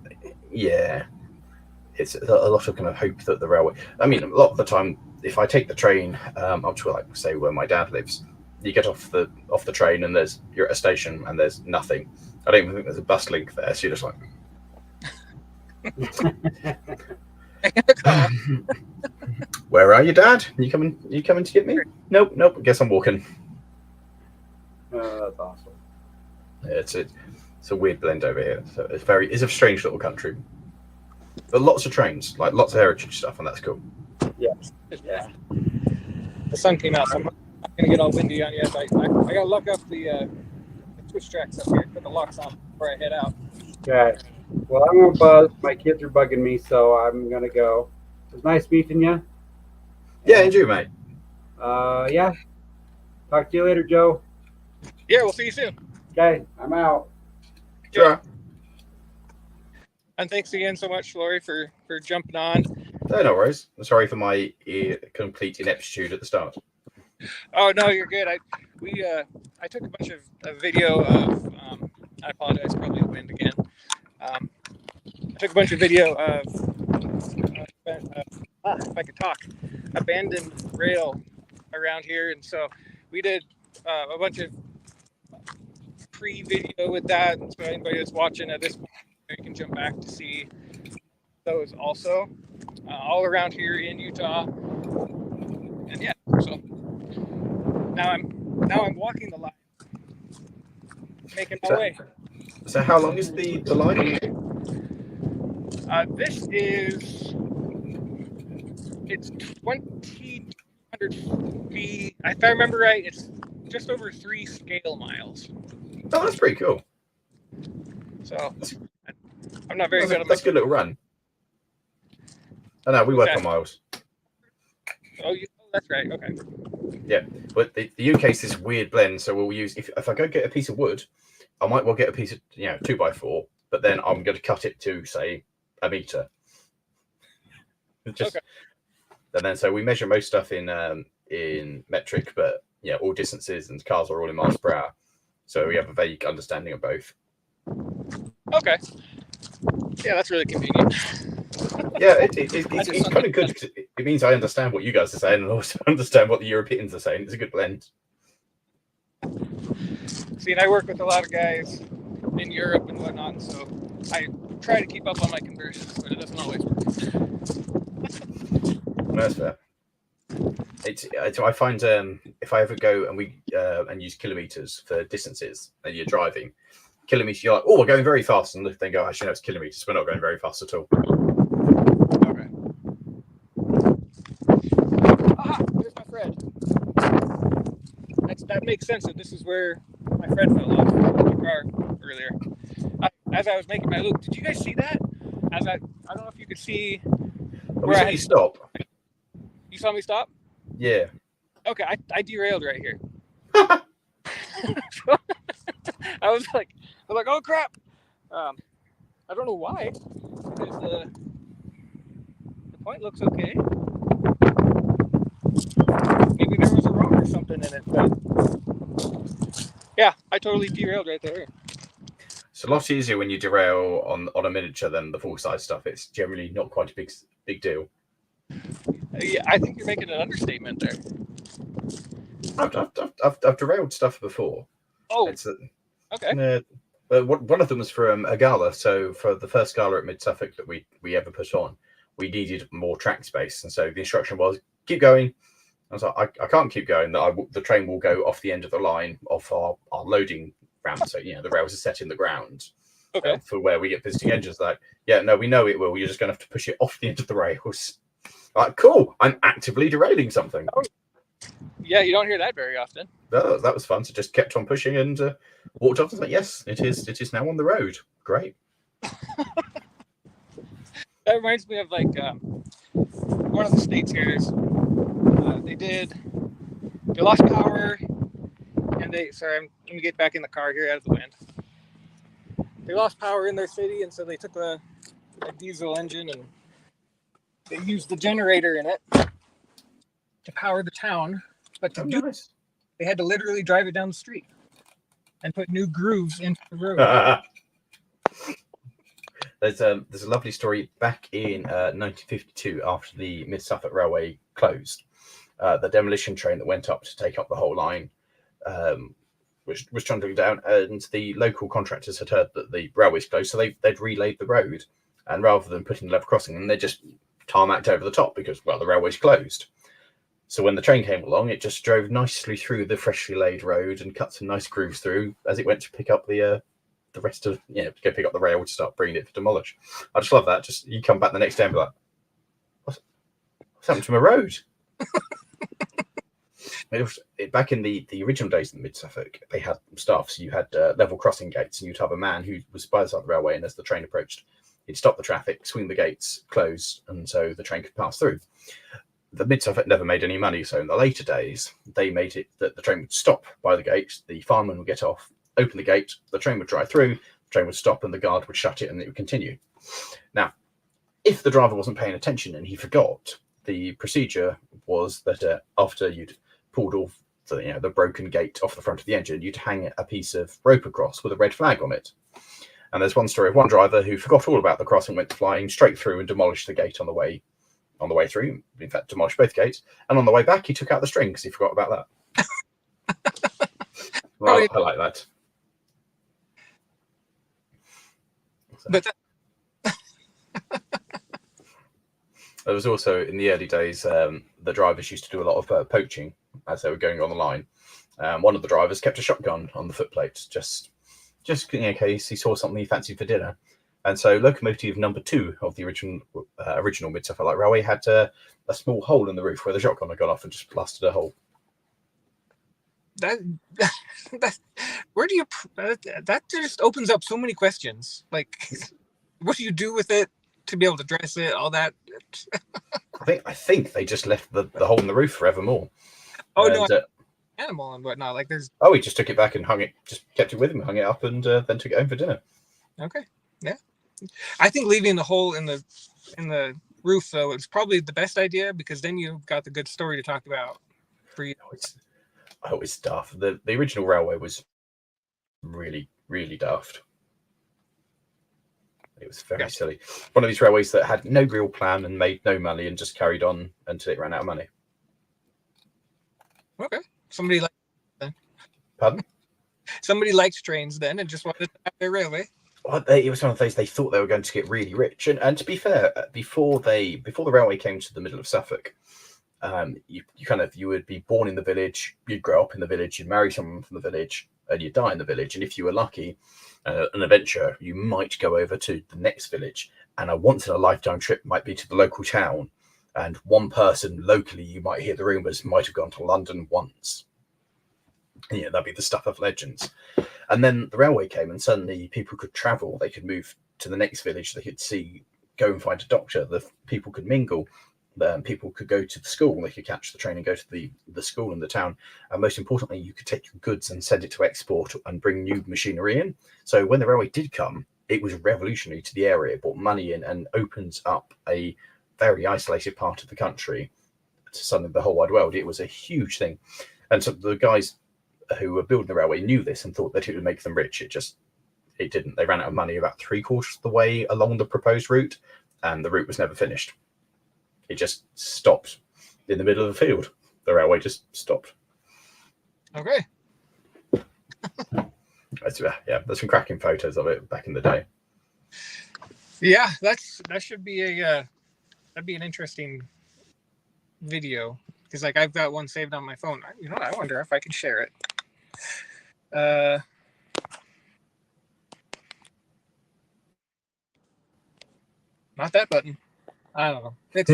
S3: a lot of kind of hope that the railway. I mean, a lot of the time, if I take the train up to say where my dad lives, you get off the train and you're at a station and there's nothing. I don't even think there's a bus link there. So you're just like. Where are you, Dad? You coming to get me? Nope. I guess I'm walking.
S2: That's awesome.
S3: It's a weird blend over here. So it's a strange little country. But lots of trains, like lots of heritage stuff, and that's cool.
S2: Yeah.
S1: The sun came out, so I'm not gonna get all windy on you. I gotta lock up the switch tracks up here, put the locks on before I head out.
S2: Okay. Well, I'm gonna buzz. My kids are bugging me, so I'm gonna go. It was nice meeting you.
S3: Yeah, and you, mate.
S2: Yeah. Talk to you later, Joe.
S1: Yeah, we'll see you soon.
S2: Okay, I'm out.
S3: Sure.
S1: And thanks again so much, Laurie, for jumping on.
S3: No worries. I'm sorry for my complete ineptitude at the start.
S1: Oh no, you're good. I took a bunch of video of. I apologize, probably the wind again. I took a bunch of video of. If I could talk, abandoned rail around here, and so we did a bunch of pre-video with that. And so anybody that's watching at this point, you can jump back to see those also, all around here in Utah. And yeah, so now I'm now I'm walking the line, making my way.
S3: So how long is the line?
S1: This is, it's 2,200 feet. If I remember right, it's just over 3 scale miles.
S3: Oh, that's pretty cool.
S1: So I'm not very good at
S3: that's a good little run. Oh, no, we work on miles.
S1: Oh, that's right. Okay.
S3: Yeah, but the UK is this weird blend. So we'll use, if I go get a piece of wood, I might well get a piece of 2x4, but then I'm going to cut it to say a meter. Just, okay. And then so we measure most stuff in metric, but yeah, all distances and cars are all in miles per hour. So we have a vague understanding of both.
S1: Okay. Yeah, that's really convenient.
S3: Yeah, it's kind of good because it means I understand what you guys are saying and also understand what the Europeans are saying. It's a good blend.
S1: See, and I work with a lot of guys in Europe and whatnot, so I try to keep up on my conversions, but it doesn't always work.
S3: That's fair. I find if I ever go and we and use kilometers for distances and you're driving, kilometers, you're like, oh, we're going very fast, and then go, actually, no, it's kilometers. We're not going very fast at all.
S1: Okay. Aha! There's my Fred. That makes sense. That this is where my Fred fell off the car earlier. As I was making my loop, did you guys see that? I don't know if you could see
S3: where I stop.
S1: You saw me stop?
S3: Yeah.
S1: Okay, I derailed right here. I was like, oh crap! I don't know why. Because the point looks okay. Maybe there was a rock or something in it, but yeah, I totally derailed right there.
S3: It's a lot easier when you derail on a miniature than the full size stuff. It's generally not quite a big deal.
S1: Yeah, I think you're making an understatement there.
S3: I've derailed stuff before.
S1: Oh, okay.
S3: One of them was from a gala. So for the first gala at Mid Suffolk that we ever put on, we needed more track space, and so the instruction was keep going. I was like, I can't keep going. The train will go off the end of the line off our loading ramp. So the rails are set in the ground.
S1: Okay.
S3: For where we get visiting engines. Like, yeah, no, we know it will. You're just going to have to push it off the end of the rails. Like, cool. I'm actively derailing something.
S1: Oh. Yeah, you don't hear that very often.
S3: No, that was fun. So just kept on pushing and walked off and like, yes, it is now on the road. Great.
S1: That reminds me of like one of the states here. They lost power, and let me get back in the car here out of the wind. They lost power in their city, and so they took a diesel engine and they used the generator in it to power the town. But to do this, they had to literally drive it down the street and put new grooves into the road.
S3: There's a lovely story back in 1952 after the Mid Suffolk Railway closed. The demolition train that went up to take up the whole line was trundling down, and the local contractors had heard that the railway's closed, so they'd relaid the road, and rather than putting a level crossing, and they just tarmacked over the top because, well, the railway's closed. So when the train came along, it just drove nicely through the freshly laid road and cut some nice grooves through as it went to pick up the rest of, to go pick up the rail to start bringing it to demolish. I just love that. Just you come back the next day and be like, what's happened to my road? Back in the original days in Mid Suffolk, they had staff. So you had level crossing gates, and you'd have a man who was by the side of the railway, and as the train approached, he'd stop the traffic, swing the gates, close, and so the train could pass through. The Mid Suffolk never made any money, so in the later days, they made it that the train would stop by the gate, the fireman would get off, open the gate, the train would drive through, the train would stop, and the guard would shut it, and it would continue. Now, if the driver wasn't paying attention and he forgot, the procedure was that after you'd pulled off the broken gate off the front of the engine, you'd hang a piece of rope across with a red flag on it. And there's one story of one driver who forgot all about the cross and went flying straight through and demolished the gate on the way through. In fact, demolished both gates. And on the way back, he took out the string because he forgot about that. Well, I like that.
S1: But
S3: there was also, in the early days, the drivers used to do a lot of poaching as they were going on the line. One of the drivers kept a shotgun on the footplate, just in case he saw something he fancied for dinner. And so locomotive number 2 of the original Mid-Suffolk Light Railway had a small hole in the roof where the shotgun had gone off and just blasted a hole.
S1: That where do you that just opens up so many questions. Like, what do you do with it to be able to dress it? All that.
S3: I think they just left the hole in the roof forevermore.
S1: Oh
S3: and,
S1: no, animal and whatnot. Like there's.
S3: Oh, he just took it back and hung it. Just kept it with him, hung it up, and then took it home for dinner.
S1: Okay, yeah. I think leaving the hole in the roof though is probably the best idea, because then you've got the good story to talk about for you.
S3: It's daft. The original railway was really, really daft. It was very silly. One of these railways that had no real plan and made no money and just carried on until it ran out of money.
S1: Okay. Somebody liked then.
S3: Pardon?
S1: Somebody liked trains then and just wanted to have their railway.
S3: Well, it was one of those, they thought they were going to get really rich. And to be fair, before the railway came to the middle of Suffolk, you would be born in the village, you'd grow up in the village, you'd marry someone from the village, and you'd die in the village. And if you were lucky, an adventure, you might go over to the next village, and a once in a lifetime trip might be to the local town. And one person locally, you might hear the rumours, might have gone to London once. Yeah, that'd be the stuff of legends. And then the railway came, and suddenly people could travel. They could move to the next village. They could go and find a doctor. The people could mingle. People could go to the school. They could catch the train and go to the school in the town. And most importantly, you could take your goods and send it to export and bring new machinery in. So when the railway did come, it was revolutionary to the area. It brought money in and opens up a very isolated part of the country to suddenly the whole wide world. It was a huge thing. And so the guys who were building the railway knew this and thought that it would make them rich. It didn't. They ran out of money about 3/4 of the way along the proposed route, and the route was never finished. It just stopped in the middle of the field. The railway just stopped.
S1: Okay.
S3: There's some cracking photos of it back in the day.
S1: Yeah, that should be that'd be an interesting video, because like I've got one saved on my phone. You know, I wonder if I can share it. Not that button. I don't know. It's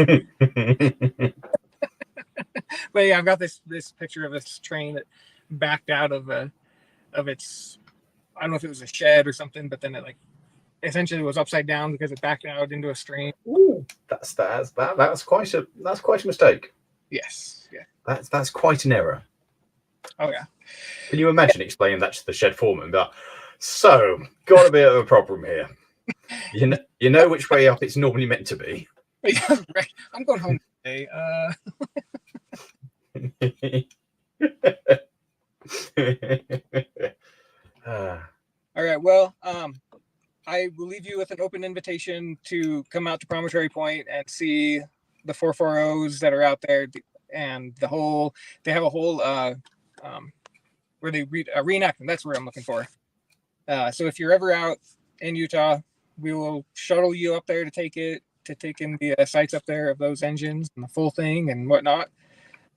S1: but yeah, I've got this picture of this train that backed out of its, I don't know if it was a shed or something, but then it like essentially was upside down because it backed out into a stream.
S3: Ooh, that's quite a mistake.
S1: Yes. Yeah.
S3: That's quite an error.
S1: Oh yeah.
S3: Can you imagine explaining that to the shed foreman? But so, got a bit of a problem here. You know which way up it's normally meant to be.
S1: Yeah, right. I'm going home today. All right. Well, I will leave you with an open invitation to come out to Promontory Point and see the 440s that are out there, and they have a whole where they reenact them. That's what I'm looking for. So if you're ever out in Utah, we will shuttle you up there to take in the sights up there of those engines and the full thing and whatnot.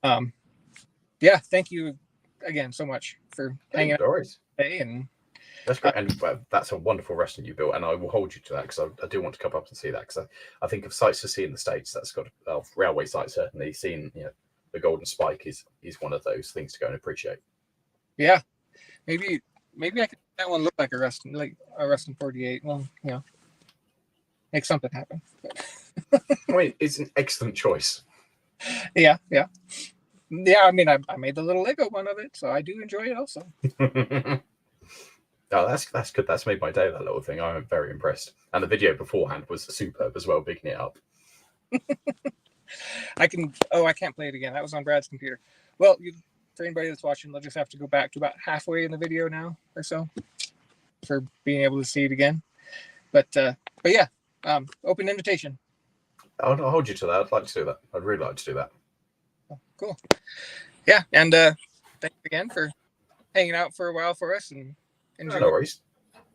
S1: Yeah, thank you again so much for hanging out today. And
S3: that's great, and that's a wonderful Ruston you built, and I will hold you to that, because I do want to come up and see that, because I think of sites to see in the States, that's got a railway site certainly. Seeing the Golden Spike is one of those things to go and appreciate. Yeah,
S1: maybe I could make that one look like a Ruston 48. Well, make something happen.
S3: I mean, it's an excellent choice.
S1: Yeah. I mean, I made the little Lego one of it, so I do enjoy it also.
S3: Oh, that's good. That's made my day, that little thing. I'm very impressed. And the video beforehand was superb as well, bigging it up.
S1: I can't play it again. That was on Brad's computer. Well, for anybody that's watching, they'll just have to go back to about halfway in the video now or so for being able to see it again. But yeah, open invitation.
S3: I'll hold you to that. I'd like to do that. I'd really like to do that.
S1: Oh, cool. Yeah, and thanks again for hanging out for a while for us. And
S3: no worries.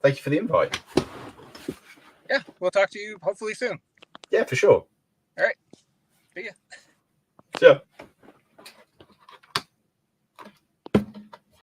S3: Thank you for the invite.
S1: Yeah, we'll talk to you hopefully soon.
S3: Yeah, for sure.
S1: All right. See ya.
S3: Yeah.